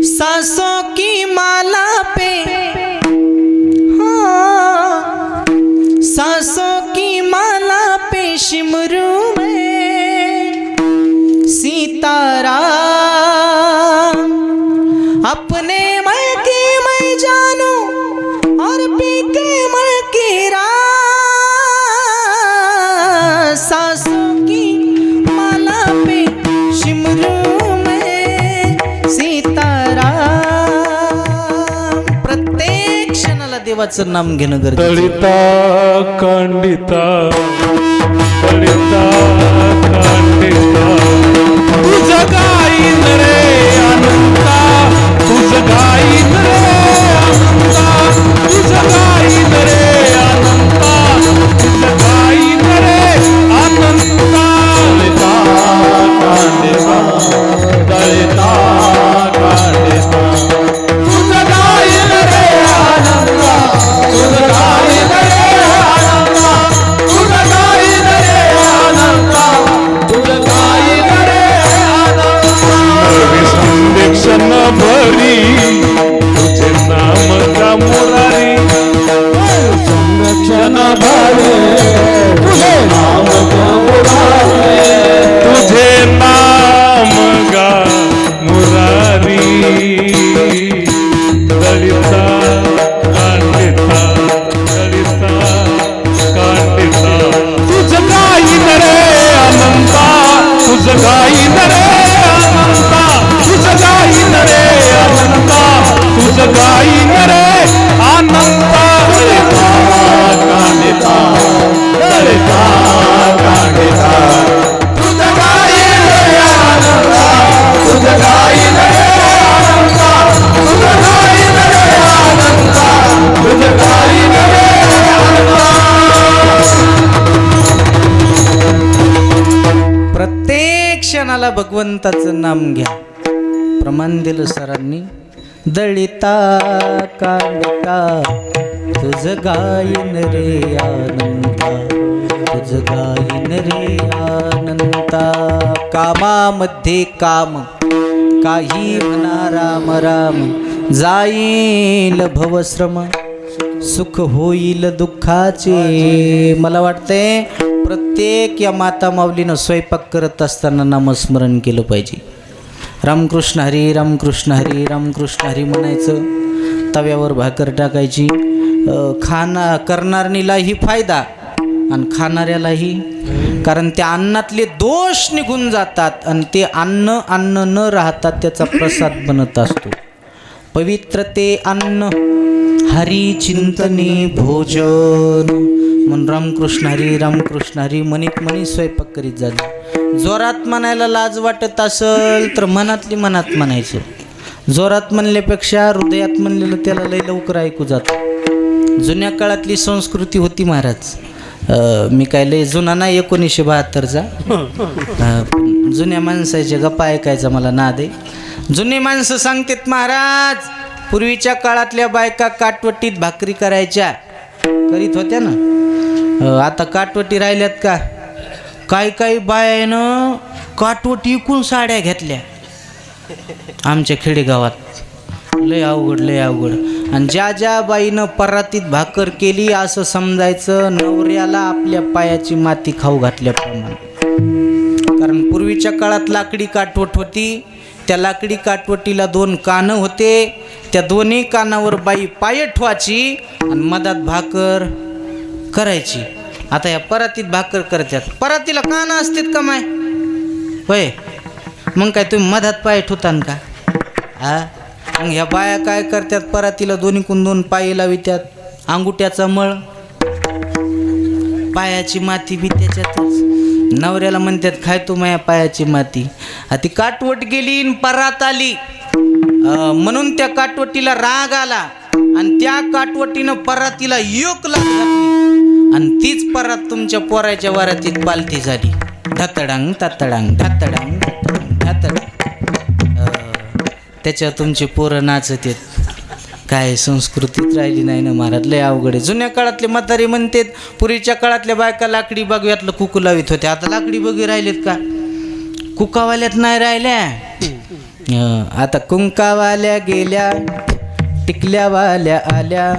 सांसों की माला पे, हाँ, सांसों की माला पे सिमरू में सीताराम. अपने मन की मैं जानू और पी के मन की राम. सांसों की माला पे सिमरू में सीताराम. प्रत्येक क्षणाला देवाचं नाम घेणं गरजेचं. दलिता कांडिता, दलिता कांडिता, तुझं गाईन रे अनंता, तुझं गाईन रे अनंता, तुझं गाईन रे अनंता, तुझं गाईन रे अनंता. दलिता कांडिता, दलिता कांडिता, तुझं गाईन रे अनंता, तुझं गाईन रे अनंता, तुझं गाईन रे अनंता, तुझं गाईन क्षणाला भगवंताचं नाम घ्या. प्रमाण दिलं सरांनी. दळिता कालिका तुझ गायन रे आनंदा, तुझ गायन रे आनंदा. कामामध्ये काम काही म्हणा राम राम, जाईल भवश्रम सुख होईल दुःखाचे. मला वाटतंय प्रत्येक या माता माऊलीनं स्वयंपाक करत असताना नामस्मरण केलं पाहिजे. रामकृष्ण हरी रामकृष्ण हरी रामकृष्ण हरी म्हणायचं. तव्यावर भाकर टाकायची. करणारणीलाही फायदा आणि खाणाऱ्यालाही, कारण त्या अन्नातले दोष निघून जातात आणि ते अन्न न राहतात त्याचा प्रसाद बनत असतो. पवित्र ते अन्न हरी चिंतने भोजन म्हणून रामकृष्ण हरी म्हणित स्वयंपाक करीत झाले. जोरात म्हणायला लाज वाटत असेल तर मनातली मनात म्हणायचं. जोरात म्हणल्यापेक्षा हृदयात म्हणलेलं त्याला लय लवकर ऐकू जातं. जुन्या काळातली संस्कृती होती महाराज. मी काय लय जुना नाही, 1972चा. जुन्या माणसाच्या गप्पा ऐकायचा मला नाद आहे. जुनी माणसं सांगतात महाराज, पूर्वीच्या काळातल्या बायका काटवटीत भाकरी करायच्या, करीत होत्या ना. आता काटवटी राहिल्यात का? काही बायानं काटवटी इकून साड्या घेतल्या आमच्या खेडेगावात. लय अवघड. आणि ज्या बाईनं परातीत भाकर केली असं समजायचं नवऱ्याला आपल्या पायाची माती खाऊ घातल्याप्रमाणे. कारण पूर्वीच्या काळात लाकडी काटवट होती. त्या लाकडी काटवटीला 2 कानं होते. त्या दोन्ही कानावर बाई पाय ठेवायची आणि मधात भाकर करायची. आता या परातीत भाकर करतात. परातीला कानं असतात का माय? होय. मग काय तुम्ही मधात पाय ठेवता का? मग ह्या बाया काय करतात? परातीला दोन्हीकून 2 पाय लावितात. अंगुठ्याचा मळ, पायाची माती बी त्याच्यातच. नवऱ्याला म्हणतात खाय तू माझ्या पायाची माती. ती काटवट गेली न परात आली म्हणून त्या काटवटीला राग आला आणि त्या काटवटीनं परातीला 1 लाख घातली आणि तीच परात तुमच्या पोराच्या वरातीत पालथी झाली. धतडांग तातडांग धातडांग धातडांग. त्याच्यावर तुमचे पोरं नाचत आहेत. काय संस्कृतीत राहिली नाही ना महाराज. लय अवघड आहे. जुन्या काळातले म्हातारे म्हणतात पूर्वीच्या काळातल्या बायका लाकडी बगव्यातलं कुकू लावित होते. आता लाकडी बगी राहिलेत का? कुकावाल्यात नाही राहिल्या. आता कुंकावाल्या गेल्या, टिकल्यावाल्या आल्या,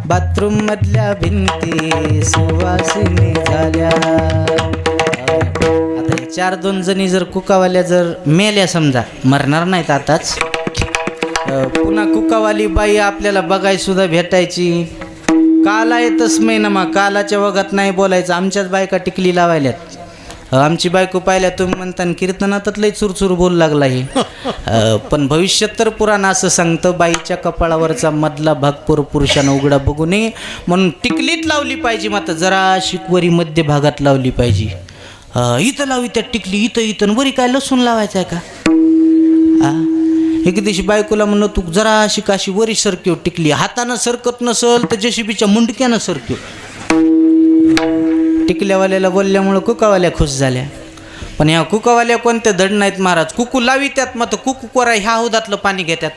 बाथरूम मधल्या भिंती सुवासिनी झाल्या. आता 4-2 जणी जर कुकावाल्या जर मेल्या समजा, मरणार नाहीत आताच, पुन्हा कुकावाली बाई आपल्याला बघाय सुद्धा भेटायची. काला येतच महिना कालाच्या वगात नाही बोलायचं. आमच्याच बायका टिकली लावायल्यात. आमची बायको पाहिल्या तुम्ही म्हणता कीर्तनातच लई चुरचूर बोलू लागला हे. पण भविष्यात तर पुराण असं सांगतं बाईच्या कपाळावरचा मधला भाग पुरुषानं उघडा बघू नये म्हणून टिकलीत लावली पाहिजे. मात्र जरा शिकवरी मध्य भागात लावली पाहिजे. इथं लावी त्या टिकली इथं वरी काय लसूण लावायचं आहे का? एक दिवशी बायकोला म्हणलं तू जरा अशी काशी वरी सरक्यो टिकली. हातानं सरकत नसल तर जेसीबीच्या मुंडक्यानं सरक्यो. टिकल्यावाल्याला बोलल्यामुळं कुकावाल्या खुश झाल्या. पण ह्या कुकावाल्या कोणत्या धड नाहीत महाराज. कुकू लावी त्यात मग कुकू कोरा ह्या हौदातलं पाणी घेतात.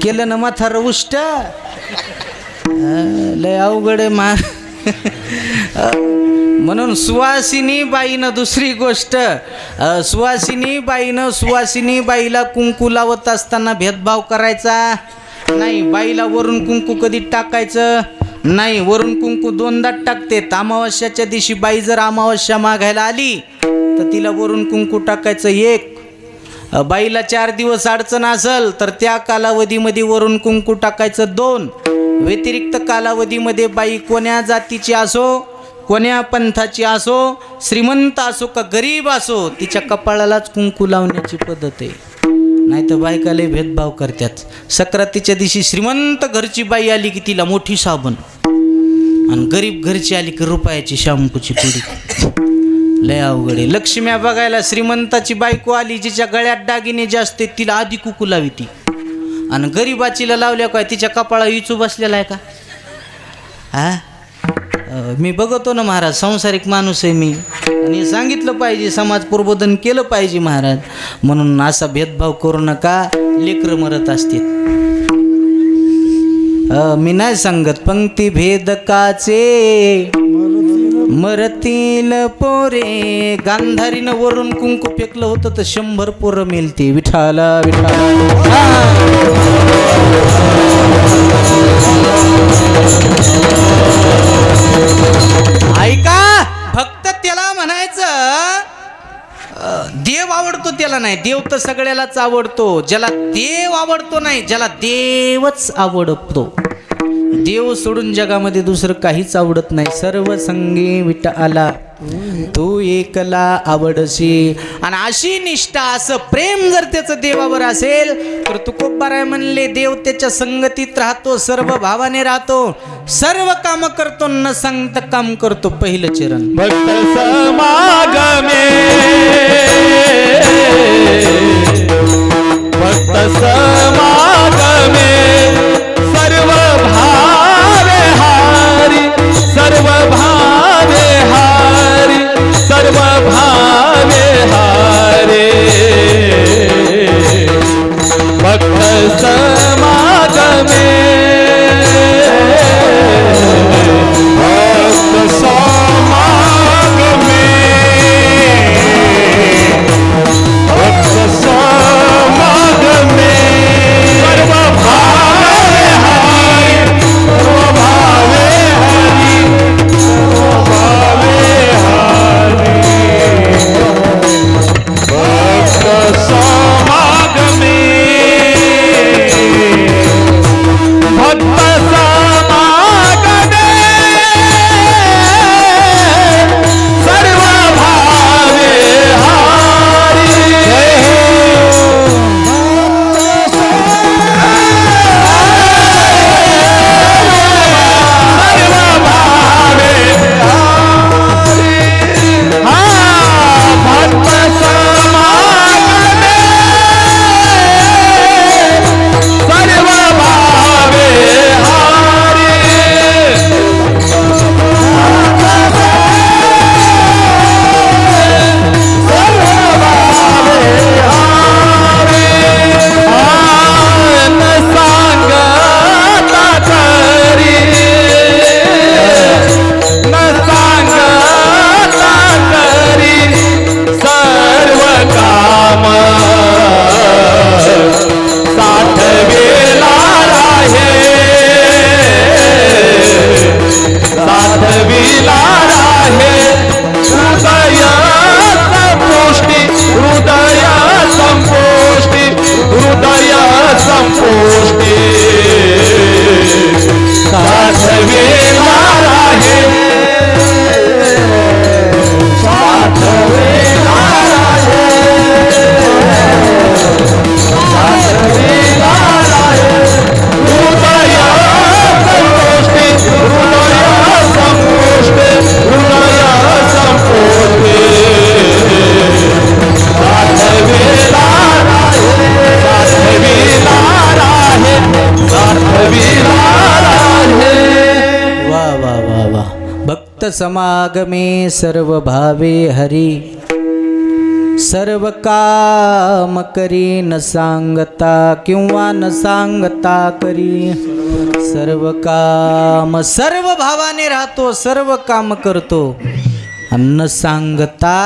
केलं ना माथार उष्ट. लय अवघड आहे म्हणून सुवासिनी बाईनं दुसरी गोष्ट, सुवासिनी बाईला कुंकू लावत असताना भेदभाव करायचा नाही. बाईला वरून कुंकू कधी टाकायचं नाही. वरून कुंकू 2दा टाकते. अमावस्याच्या दिवशी बाई जर अमावस्या मागायला आली तर तिला वरून कुंकू टाकायचं 1. बाईला 4 दिवस अडचण असेल तर त्या कालावधीमध्ये वरून कुंकू टाकायचं 2. व्यतिरिक्त कालावधीमध्ये बाई कोण्या जातीची असो, कोण्या पंथाची असो, श्रीमंत असो का गरीब असो, तिच्या कपाळालाच कुंकू लावण्याची पद्धत आहे. नाही तर बायका लय भेदभाव करतात. सक्रातीच्या दिवशी श्रीमंत घरची बाई आली की तिला मोठी साबण आणि गरीब घरची आली की रुपयाची शॅम्पूची पुडी. लय अवघड आहे. लक्ष्म्या बघायला श्रीमंताची बायको आली जिच्या गळ्यात दागिने जास्त तिला आधी कुकू लावी ती आणि गरीबाचीला लावल्या काय तिच्या कपाळा इचू बसलेला आहे का? मी बघतो ना महाराज, संसारिक माणूस आहे मी, आणि सांगितलं पाहिजे, समाज प्रबोधन केलं पाहिजे महाराज. म्हणून असा भेदभाव करू नका, लेकरं मरत असतील. मी नाही सांगत पंक्ती भेदकाचे मरतील पोरे. गांधारीनं वरून कुंकू फेकलं होतं तर 100 पोरं मेलती. विठाला विठाला. ऐका, फक्त त्याला म्हणायचं देव आवडतो त्याला नाही. देव तर सगळ्यालाच आवडतो. ज्याला देव आवडतो नाही, ज्याला देवच आवडतो. देव सोडून जगामध्ये दुसरं काहीच आवडत नाही. सर्व संगी विठाला तू एकला आवडशी. आणि अशी निष्ठा, असं प्रेम जर त्याचं देवावर असेल तर तुकोबाराय म्हणले, देव त्याच्या संगतीत राहतो, सर्व भावाने राहतो, सर्व काम करतो, न सांगता काम करतो. पहिलं चरण भक्त समागमे, भक्त समागमे, सर्व भावे हारी, सर्व भावे हारी, सर्व भावे हारे. भक्त समागमे, भक्त समागमे, भक्त समागमे, सर्व भावे हारी, सर्व भावे हारी, सर्व भावे हारी. भक्त समागमे, भक्त समागमे, सर्व भावे हारी. सर्व भावे हारी. हा भक्त समागमे, सर्व भावे हारी. न सांगता करी, न सांगता करी, सर्व काम साठवेला राहे, साठविला राहे. हृदय संपुष्टी, हृदय संपुष्टी, हृदय संपुष्टी, साठवेला राहे, साठवेला राहे, साठवेला राहे. हृदय संपुष्टी, हृदय संपुष्टी, हृदय संपुष्टी, साठवेला राहे, साठवेला राहे, साठवेला राहे. वा वा वा वा. भक्त समागमे सर्व भावे हरी, सर्व काम करी, न सांगता किंवा न सांगता करी. सर्व काम, सर्व भावाने राहतो, सर्व काम करतो, न सांगता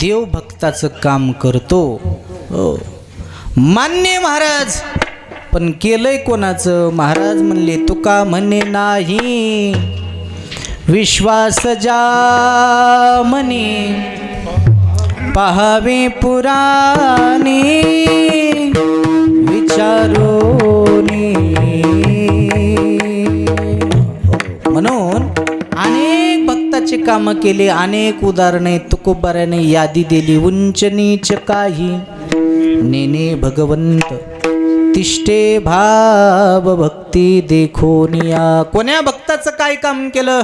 देव भक्ताचं काम करतो. हो, मान्य महाराज. पण केलंय कोणाचं? महाराज म्हणले, तुका म्हणे नाही विश्वास जा म्हणे, पाहावे पुराणे विचारोनी. म्हणून अनेक भक्ताची कामं केली, अनेक उदाहरणे तुकोबाराने यादी दिली. उंच नीच काही नेने भगवंत, तिष्ठे भाव भक्ती देखोनिया. कोण्या भक्ताचं काय काम केलं?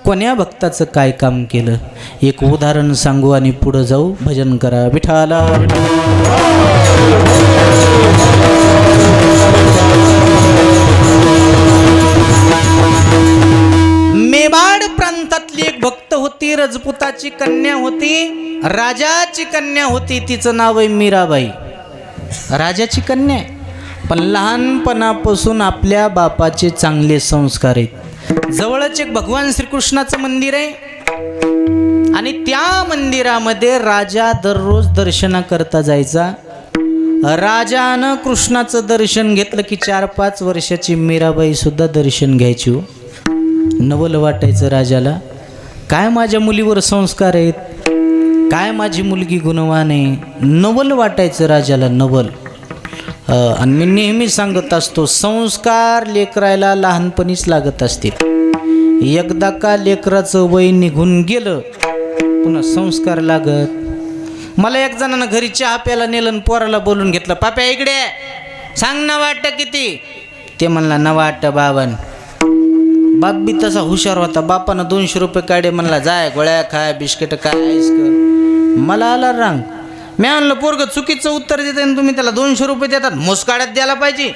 कोण्या भक्ताचं काय काम केलं? एक उदाहरण सांगू आणि पुढं जाऊ. भजन करा विठाला. मेवा होती, रजपुताची कन्या होती, राजाची कन्या होती, तिचं नाव आहे मीराबाई. राजाची कन्या आहे. पण लहानपणापासून आपल्या बापाचे चांगले संस्कार आहेत. जवळच एक भगवान श्रीकृष्णाचं मंदिर आहे आणि त्या मंदिरामध्ये राजा दररोज दर्शनाकरता जायचा. राजानं कृष्णाचं दर्शन घेतलं की 4-5 वर्षाची मीराबाई सुद्धा दर्शन घ्यायची. हो, नवल वाटायचं राजाला, काय माझ्या मुलीवर संस्कार आहेत, काय माझी मुलगी गुणवान आहे. नवल वाटायचं राजाला, नवल. आणि मी नेहमी सांगत असतो, संस्कार लेकरायला लहानपणीच लागत असतील. एकदा का लेकराचं वय निघून गेलं पुन्हा संस्कार लागत. मला एक जणानं घरी चहा प्यायला नेलं आणि पोराला बोलून घेतलं, पाप्या इकडे सांग ना वाटतं किती. ते म्हणला 9 वाटतं 52. बाप बी तसा हुशार होता. बापानं 200 रुपये काढे, म्हणला जाय गोळ्या खाय, बिस्किट काय आईस कर. मला आला रांग. मी म्हणलं पोरग चुकीचं उत्तर देते आणि तुम्ही त्याला 200 रुपये देतात, मोसकाड्यात द्यायला पाहिजे.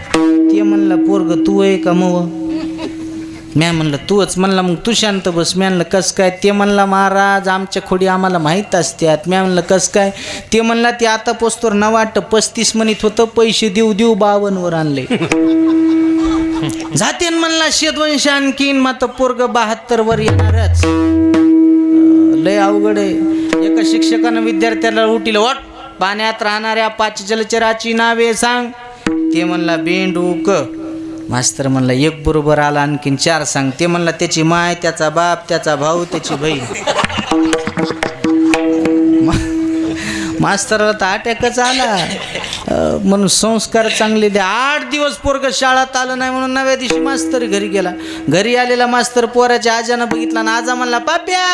ते म्हणला पोरग तू आहे का मग. मी म्हणलं तूच. म्हणला मग तू शांत बस. मी म्हणलं कस काय. ते म्हणला महाराज आमच्या खोडी आम्हाला माहीत असतात. मी म्हणलं कस काय. ते म्हणला ते आता पोचतोर 9-35 म्हणत होतं, पैसे देऊ 52 आणले. जाते म्हणला शेदवंश आणखीन, मग पोरग 72 वर येणारच. लय अवघड आहे. एका शिक्षकानं विद्यार्थ्याला उठील, ओट पाण्यात राहणाऱ्या 5 जलचराची नावे सांग. ते म्हणला बेंडूक. मास्तर म्हणला 1 बरोबर आला, आणखीन 4 सांग. ते म्हणला त्याची माय, त्याचा बाप, त्याचा भाऊ, त्याची बहीण. मास्तराला तर अटॅकच आला. म्हणून संस्कार चांगले द्या. 8 दिवस पोरग शाळेत आलं नाही म्हणून 9व्या दिवशी मास्तर घरी गेला. घरी आलेला मास्तर पोराच्या आजानं बघितला ना आजा म्हणला, पाप्या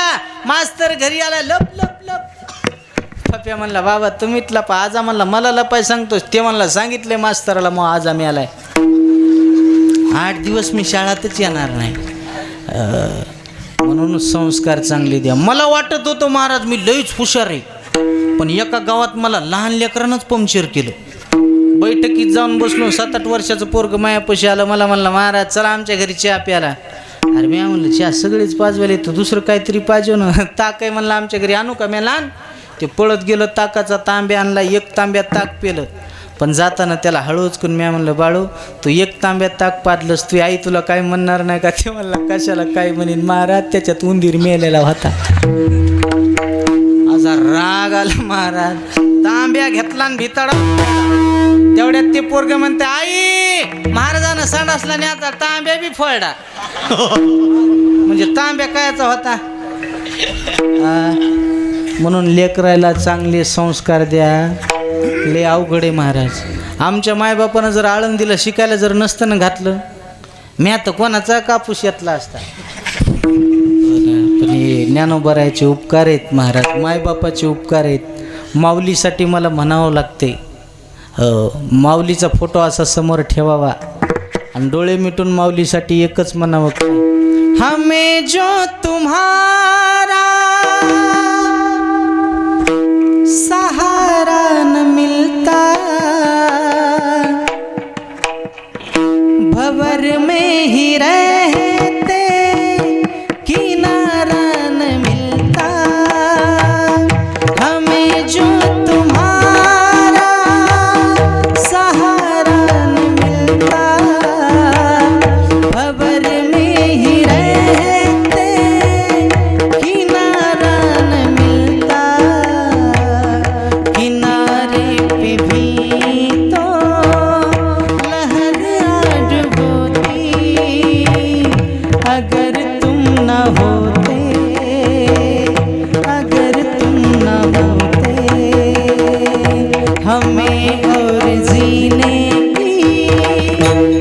मास्तर घरी आला, लप लप लप. पाप्या म्हणला बाबा तुम्हीच लपा. आजा म्हणला मला लपाय सांगतोस. ते म्हणला सांगितले मास्तराला, मग आजा मी आलाय. 8 दिवस मी शाळेतच येणार नाही. म्हणून संस्कार चांगले द्या. मला वाटत होतं महाराज मी लईच हुशार आहे, पण एका गावात मला लहान लेकरानंच पंक्चर केलं. बैठकीत जाऊन बसलो, 7-8 वर्षाचं पोरग मायापाशी आलं. मला म्हणलं महाराज चला आमच्या घरी चहा प्याला. अरे मी म्हणलं चहा सगळेच पाजवायला येतं, दुसरं काहीतरी पाहिजे ना. ताक आहे म्हणलं आमच्या घरी, आणू का. मी लहान ते पळत गेलं, ताकाचा तांब्या आणला, 1 तांब्यात ताक पेलं. पण जाताना त्याला हळूच करून मी म्हणलं बाळू तू 1 तांब्यात ताक पाजलंस, तू आई तुला काय म्हणणार नाही का. ते म्हणला कशाला काय म्हणेन महाराज, त्याच्यात उंदीर मेलेला होता. असा राग आला महाराज. तांब्या घेतला आणि भिताडा. तेवढ्यात ते पोरग म्हणते आई महाराजानं संडासला न्याचा तांब्या बी फोडला. म्हणजे तांब्या कायचा होता. म्हणून लेकरायला चांगले संस्कार द्या. लय अवघड आहे महाराज. आमच्या मायबापानं जर आळंदीला शिकायला जर नसतं ना घातलं, मी आता कोणाचा कापूस येतला असता. पण हे ज्ञानोबरायचे उपकार आहेत महाराज, मायबापाचे उपकार आहेत. माऊलीसाठी मला म्हणावं लागते. माऊलीचा फोटो असा समोर ठेवावा आणि डोळे मिटून माऊलीसाठी एकच म्हणावं, हमें जो तुम्हारा सहारा न मिलता, भंवर में ही रहते किनारा न मिलता, हमें जो तुम्हारा सहारा न मिलता, भंवर में ही रहते किनारा न मिलता, किनारे पे भी तो लहर आज होती, अगर तुम न होते, अगर तुम न होते, हमें और जीने की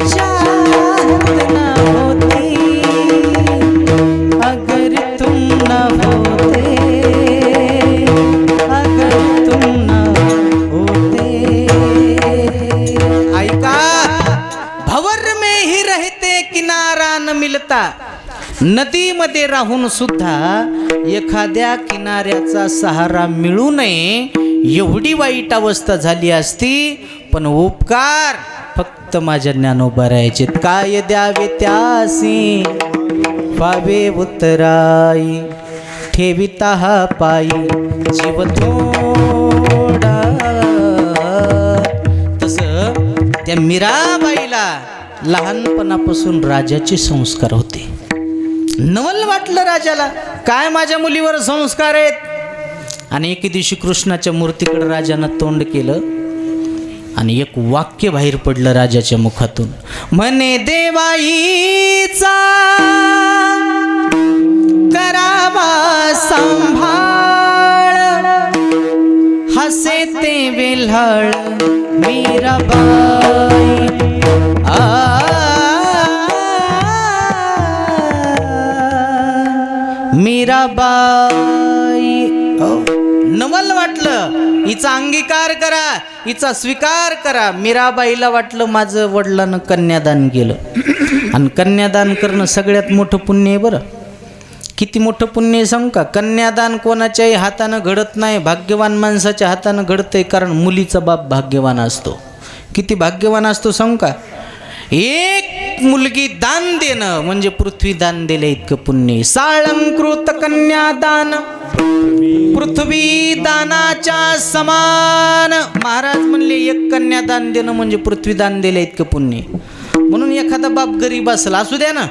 चाहत न होती, अगर तुम न होते, अगर तुम न होते. ऐका, भंवर में ही रहते किनारा न मिलता. नदीमध्ये राहून सुद्धा एखाद्या किनाऱ्याचा सहारा मिळू नये एवढी वाईट अवस्था झाली असती. पण उपकार फक्त माझ्या ज्ञानोबरायचे. काय द्यावे त्यासी पावे उतराई, ठेविता हा पायी जीव थोडा. तसं त्या मीराबाईला लहानपणापासून राजाचे संस्कार होते. नवल वाटलं राजाला, काय माझ्या मुलीवर संस्कार आहेत. आणि एके दिवशी कृष्णाच्या मूर्तीकडे राजानं तोंड केलं आणि एक वाक्य बाहेर पडलं राजाच्या मुखातून, म्हणे देवाईचा करावा सांभाळ, हसे ते वेल्हाळ मीराबाई. मीराबाई नवल वाटलं, हिचा अंगीकार करा, हिचा स्वीकार करा. मीराबाईला वाटलं माझं वडिलांनं कन्यादान केलं. आणि कन्यादान करणं सगळ्यात मोठं पुण्य आहे बरं. किती मोठं पुण्य आहे सांगू का. कन्यादान कोणाच्याही हातानं घडत नाही, भाग्यवान माणसाच्या हातानं घडतंय. कारण मुलीचा बाप भाग्यवान असतो. किती भाग्यवान असतो सांगू का. एक मुलगी दान देणं म्हणजे पृथ्वी दान दिले इतकं पुण्य. साळंकृत कन्यादान पृथ्वी दानाच्या समान. महाराज म्हणले एक कन्यादान देणं म्हणजे पृथ्वी दान दिले इतकं पुण्य. म्हणून एखादा बाप गरीब असेल, असू द्या ना,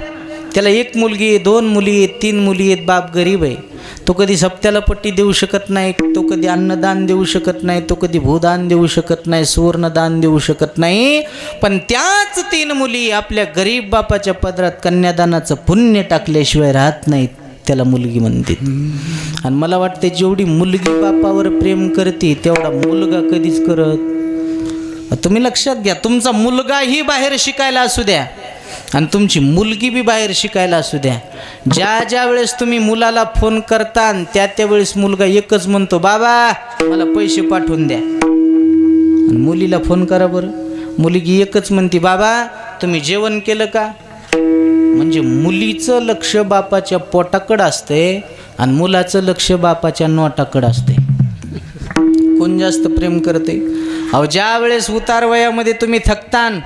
त्याला एक मुलगी आहे, 2 मुली आहेत, 3 मुली आहेत, बाप गरीब आहे, तो कधी सप्त्याला पट्टी देऊ शकत नाही, तो कधी अन्नदान देऊ शकत नाही, तो कधी भूदान देऊ शकत नाही, सुवर्णदान देऊ शकत नाही. पण त्याच 3 मुली आपल्या गरीब बापाच्या पदरात कन्यादानाचं पुण्य टाकल्याशिवाय राहत नाहीत, त्याला मुलगी म्हणते. आणि मला वाटते जेवढी मुलगी बापावर प्रेम करते तेवढा मुलगा कधीच करत. तुम्ही लक्षात घ्या, तुमचा मुलगाही बाहेर शिकायला असू द्या आणि तुमची मुलगी बी बाहेर शिकायला असू द्या, ज्या वेळेस तुम्ही मुलाला फोन करता आणि त्या वेळेस मुलगा एकच म्हणतो, बाबा मला पैसे पाठवून द्या. आणि मुलीला फोन करा बरं, मुलगी एकच म्हणते, बाबा तुम्ही जेवण केलं का. म्हणजे मुलीचं लक्ष बापाच्या पोटाकडं असते आणि मुलाचं लक्ष बापाच्या नोटाकडं असते. कोण जास्त प्रेम करते. अहो ज्या वेळेस उतार वयामध्ये तुम्ही थकतान,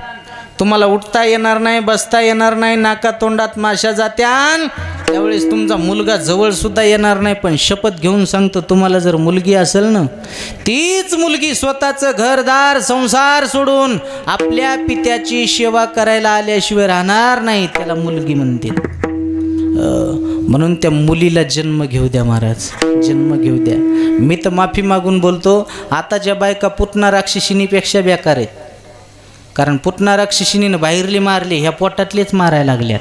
तुम्हाला उठता येणार नाही, बसता येणार नाही, नाका तोंडात माशा जात्यान, त्यावेळेस तुमचा मुलगा जवळसुद्धा येणार नाही. पण शपथ घेऊन सांगतो, तुम्हाला जर मुलगी असेल ना, तीच मुलगी स्वतःचं घरदार संसार सोडून आपल्या पित्याची सेवा करायला आल्याशिवाय राहणार नाही, त्याला मुलगी म्हणते. म्हणून त्या मुलीला जन्म घेऊ द्या महाराज, जन्म घेऊ द्या. मी तर माफी मागून बोलतो, आताच्या बायका पुतना राक्षसिनीपेक्षा बेकार आहेत. कारण पुतना राक्षसिनीनं बाहेरली मारली, ह्या पोटातलेच मारायला लागल्यात.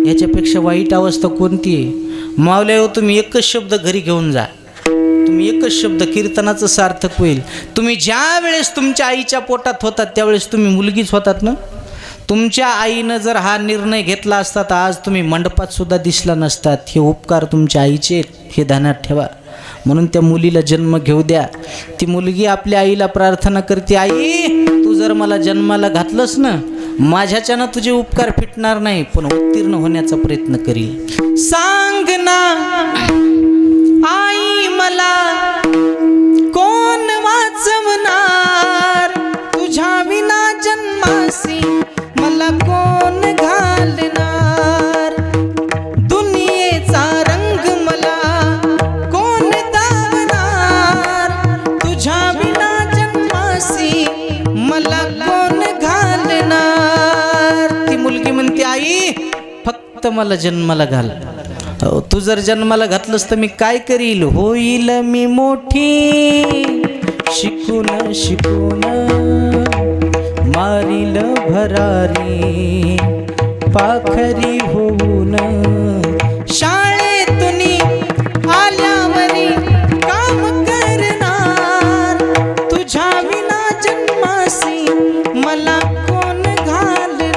याच्यापेक्षा वाईट अवस्था कोणती आहे. मावल्या हो, तुम्ही एकच शब्द घरी घेऊन जा, तुम्ही एकच शब्द, कीर्तनाचं सार्थक होईल. तुम्ही ज्या वेळेस तुमच्या आईच्या पोटात होतात त्यावेळेस तुम्ही मुलगीच होतात ना. तुमच्या आईनं जर हा निर्णय घेतला असता तर आज तुम्ही मंडपात सुद्धा दिसला नसतात. हे उपकार तुमच्या आईचे, हे ध्यानात ठेवा. म्हणून त्या मुलीला जन्म घेऊ द्या. ती मुलगी आपल्या आईला प्रार्थना करते, आई तू जर मला जन्माला घातलंस ना, माझ्याच्यानं तुझे उपकार फिटणार नाही, पण उत्तीर्ण होण्याचा प्रयत्न करील. सांग ना आई मला कोण वाचवणार, तुझ्या विना जन्मासी मला कोण घालणार, दुनियेचा रंग मला कोण दावणार, तुझ्या विना जन्मासी मला कोण घालणार. ती मुलगी म्हणते, आई फक्त मला जन्माला घाल. तू जर जन्माला घातलंस तर मी काय करील, होईल मी मोठी शिकून शिकून, मारील भरारी पाखरी होऊन, शाळेतून आल्यावरी काम करणार, तुझ्या विना जन्मासी मला कोण घालणार.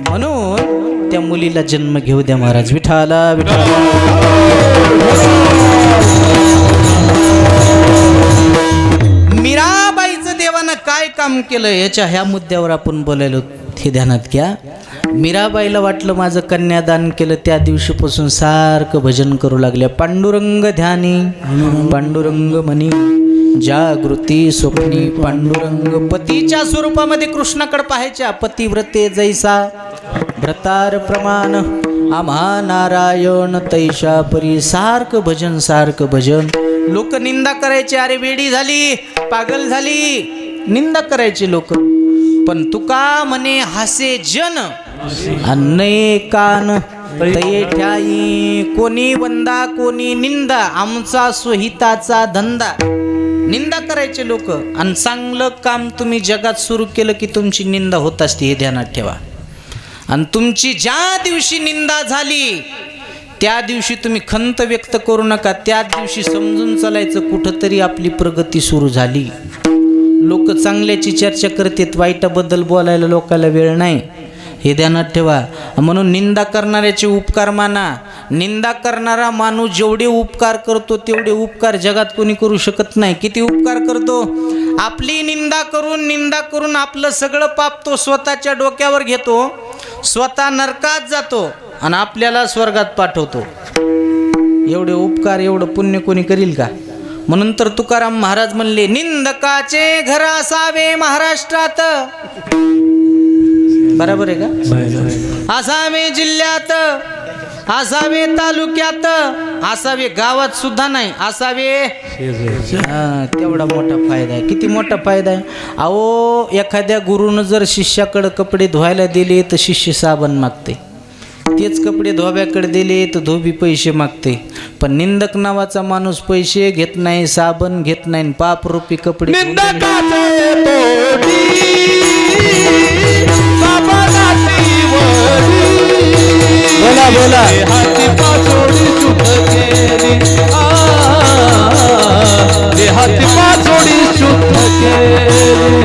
म्हणून त्या मुलीला जन्म घेऊ द्या महाराज. विठाला विठाला. मीराबाईचं देवानं काय काम केलं याच्या ह्या मुद्द्यावर आपण बोलायलो, हे ध्यानात घ्या. मीराबाईला वाटलं माझं कन्यादान केलं, त्या दिवशीपासून सारखं भजन करू लागल्या. पांडुरंग ध्यानी पांडुरंग म्हणी, जागृती स्वप्नी पांडुरंग. पतीच्या स्वरूपामध्ये कृष्णाकडे पाहायच्या. पतिव्रते जैसा व्रतार प्रमाण, आम्हा नारायण तैशा परी. सारखं भजन. लोक निंदा करायचे, अरे वेडी झाली, पागल झाली, निंदा करायचे लोक. पण तुका म्हणे हासे जन अन्नये कान तये ठाई. कोणी वंदा कोणी निंदा, आमचा स्वहिताचा धंदा. निंदा करायचे लोक. आणि चांगलं काम तुम्ही जगात सुरू केलं की तुमची निंदा होत असते, हे ध्यानात ठेवा. आणि तुमची ज्या दिवशी निंदा झाली त्या दिवशी तुम्ही खंत व्यक्त करू नका. त्या दिवशी समजून चालायचं कुठंतरी आपली प्रगती सुरू झाली. लोक चांगल्याची चर्चा करतात, वाईटाबद्दल बोलायला लोकांना वेळ नाही, हे ध्यानात ठेवा. म्हणून निंदा करणाऱ्याचे उपकार माना. निंदा करणारा माणूस जेवढे उपकार करतो तेवढे उपकार जगात कोणी करू शकत नाही. किती उपकार करतो? आपली निंदा करून आपलं सगळं पाप तो स्वतःच्या डोक्यावर घेतो, स्वतः नरकात जातो आणि आपल्याला स्वर्गात पाठवतो. एवढे उपकार, एवढं पुण्य कोणी करील का? म्हणून तर तुकाराम महाराज म्हणले, निंदकाचे घर असावे महाराष्ट्रात. बरोबर आहे का? असावे जिल्ह्यात, असावे तालुक्यात, असावे गावात सुद्धा नाही, असावे. तेवढा मोठा फायदा आहे. किती मोठा फायदा आहे? अहो, एखाद्या गुरुनं जर शिष्याकडे कपडे धुवायला दिले तर शिष्य साबण मागते. तेच कपडे धोब्याकडे दिले तर धोबी पैसे मागते. पण निंदक नावाचा माणूस पैसे घेत नाही, साबण घेत नाही, पाप रूपी कपडे. निंदकाचे तोडी साबणाची वडी. बोला. देहाची पाचोडी शुद्ध केली. देहाची पाचोडी शुद्ध केली.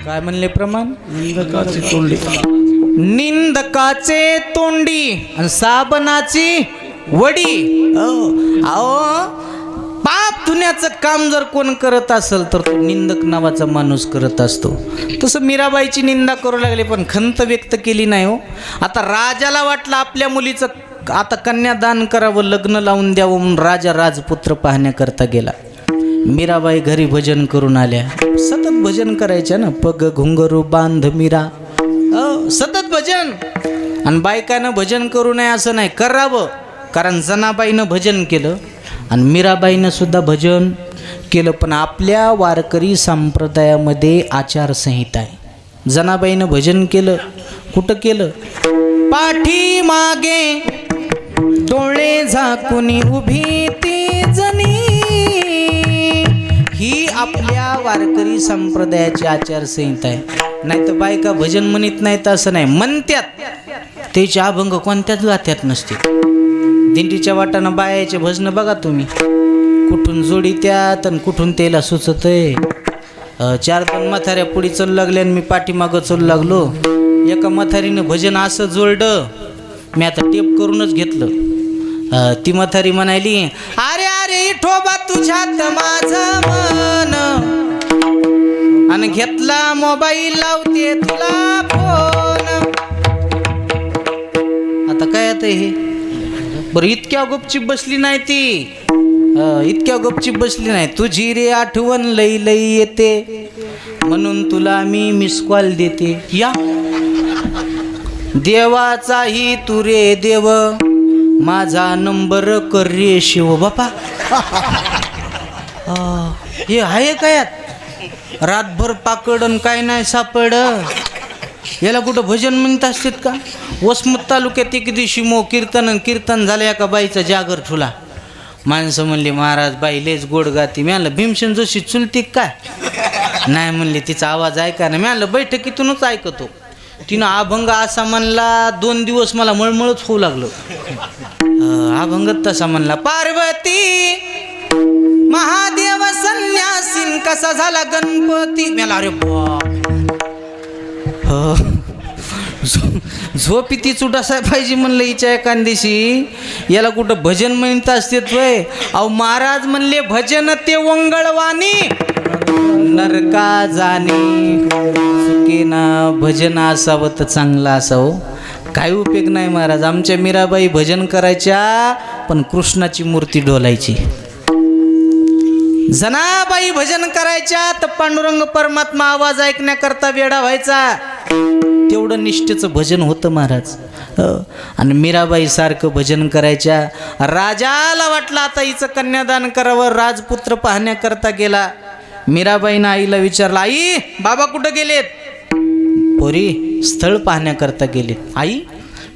काय म्हणले प्रमाण? निंदकाची तोंडी. निंदकाचे तोंडी आणि साबणाची वडी. अहो, पाप धुण्याचं काम जर कोण करत असेल तर तो निंदक नावाचा माणूस करत असतो. तसं मीराबाईची निंदा करू लागले पण खंत व्यक्त केली नाही हो. आता राजाला वाटलं आपल्या मुलीचं आता कन्यादान करावं, लग्न लावून द्यावं, म्हणून राजा राजपुत्र पाहण्याकरता गेला. मीराबाई घरी भजन करून आल्या. सतत भजन करायच्या ना, पग घुंगरू बांध मीरा. सतत भजन. आणि बायकानं भजन करू नये असं नाही, करावं. कारण जनाबाईनं भजन केलं आणि मीराबाईनं सुद्धा भजन केलं. पण आपल्या वारकरी संप्रदायामध्ये आचारसंहिता आहे. जनाबाईनं भजन केलं, कुठं केलं? पाठी मागे डोळे झाकून उभी ती जनी. ही आपल्या वारकरी संप्रदायाची आचारसंहिता आहे. नाही तर बायका भजन म्हणत नाहीत असं नाही, म्हणत्यात. त्याचे अभंग कोणत्याच गात्यात नसते. दिंडीच्या वाटानं बायाचे भजन बघा तुम्ही, कुठून जोडी त्यात आणि कुठून त्याला सुचत आहे. 4-2 म्हाताऱ्या पुढे चलू लागल्या आणि मी पाठीमागं चलू लागलो. एका म्हातारीनं भजन असं जोडलं, मी आता टेप करूनच घेतलं. ती म्हातारी म्हणाली, अरे अरे इठोबा तुझ्यात माझं मन. आणि घेतला मोबाईल, लावते तुला फोन. आता काय आता हे बरं, इतक्या गुपचीप बसली नाही ती, इतक्या गुपचीप बसली नाही. तुझी रे आठवण लई लई येते, म्हणून तुला मी मिस कॉल देते. या देवाचाही तू रे देव, माझा नंबर कर रे शिव. बापा हे आहे का यात? रातभर पाकडन काय नाही सापड. याला कुठं भजन म्हणत असतात का? वसमत तालुक्यात एक दिवशी कीर्तन झालं. एका बाईचा जागर ठुला. माणसं म्हणली, महाराज बाई लेच गोड गाती. मी आणलं भीमसेन जोशी चुलती काय? नाही म्हणले, तिचा आवाज ऐका ना. मी आणलं बैठकीतूनच ऐकतो. तिनं अभंग असा म्हणला, 2 दिवस मला मळमळच होऊ लागलं. अभंगत तसा म्हणला, पार्वती महादेव संन्यासीन कसा झाला गणपती. मला अरे बाप, झोप ती चुटासाय पाहिजे म्हणलं हिच्या एखांदिशी. याला कुठं भजन म्हणत असते वय? अहो महाराज म्हणले, भजन ते वंगळवाणी नरका जाणे. ना भजन असावं तर चांगलं असावं. काय उपयोग नाही महाराज. आमच्या मीराबाई भजन करायच्या पण कृष्णाची मूर्ती डोलायची. जनाबाई भजन करायच्या तर पांडुरंग परमात्मा आवाज ऐकण्याकरता वेडा व्हायचा. तेवढं निष्ठेचं भजन होतं महाराज. आणि मीराबाई सारखं भजन करायच्या. राजाला वाटलं आता हिचं कन्यादान करावं. राजपुत्र पाहण्याकरता गेला. मीराबाईनं आईला विचारलं, आई बाबा कुठं गेलेत? पोरी स्थळ पाहण्याकरता गेलेत. आई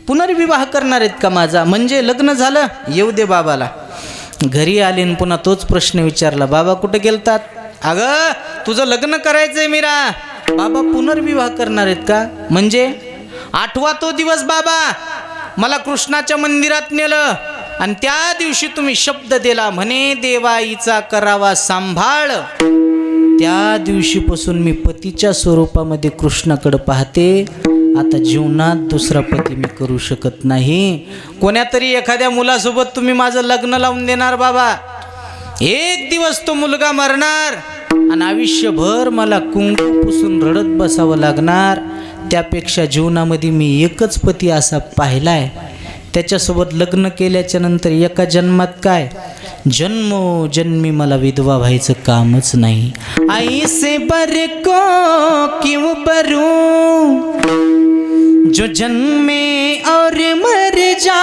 पुनर्विवाह करणार आहेत का माझा? म्हणजे लग्न झालं? येऊ दे बाबाला. घरी आले आणि पुन्हा तोच प्रश्न विचारला, बाबा कुठं गेलतात? अगं तुझं लग्न करायचंय मीरा. बाबा पुनर्विवाह करणार आहेत का? म्हणजे 8वा तो दिवस बाबा मला कृष्णाच्या मंदिरात नेलं आणि त्या दिवशी तुम्ही शब्द दिला म्हणे देवाईचा करावा सांभाळ. त्या दिवशीपासून मी पतीच्या स्वरूपामध्ये कृष्णाकडे पाहते. आता जीवनात दुसरा पती मी करू शकत नाही. कोण्यातरी एखाद्या मुलासोबत तुम्ही माझं लग्न लावून देणार बाबा. एक दिवस तो मुलगा मरणार आणि आयुष्यभर मला कुंकू पुसून रडत बसावं लागणार. त्यापेक्षा जीवनामध्ये मी एकच पती असा पाहिलाय, त्याच्यासोबत लग्न केल्याच्या नंतर एका जन्मात काय जन्मोजन्मी मला विधवा व्हायचं कामच नाही. आई से बर को क्यों बरूं जो जन्मे और मर जाए.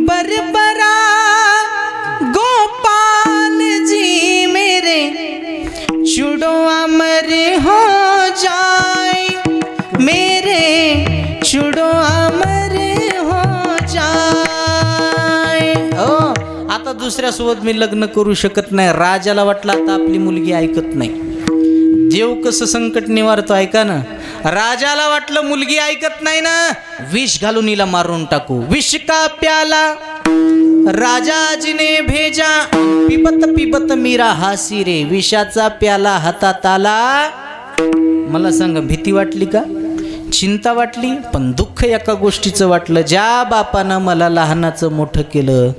बरबरा गोपाल जी मेरे चुड़ो अमर हो जाए. मेरे चुड़ो अमर हो जाए. आता दुसऱ्यासोबत मी लग्न करू शकत नाही. राजाला वाटलं आता आपली मुलगी ऐकत नाही. देव कसं संकट निवारतो ऐका ना. राजाला वाटलं मुलगी ऐकत नाही ना, विष घालून हिला मारून टाकू. विष का प्याला राजाजीने भेजा. पिबत पिबत मीरा हासी रे. विषाचा प्याला हातात आला. मला सांगा भीती वाटली का? चिंता वाटली? पण दुःख एका गोष्टीचं वाटलं, ज्या बापानं मला लहानाचं मोठं केलं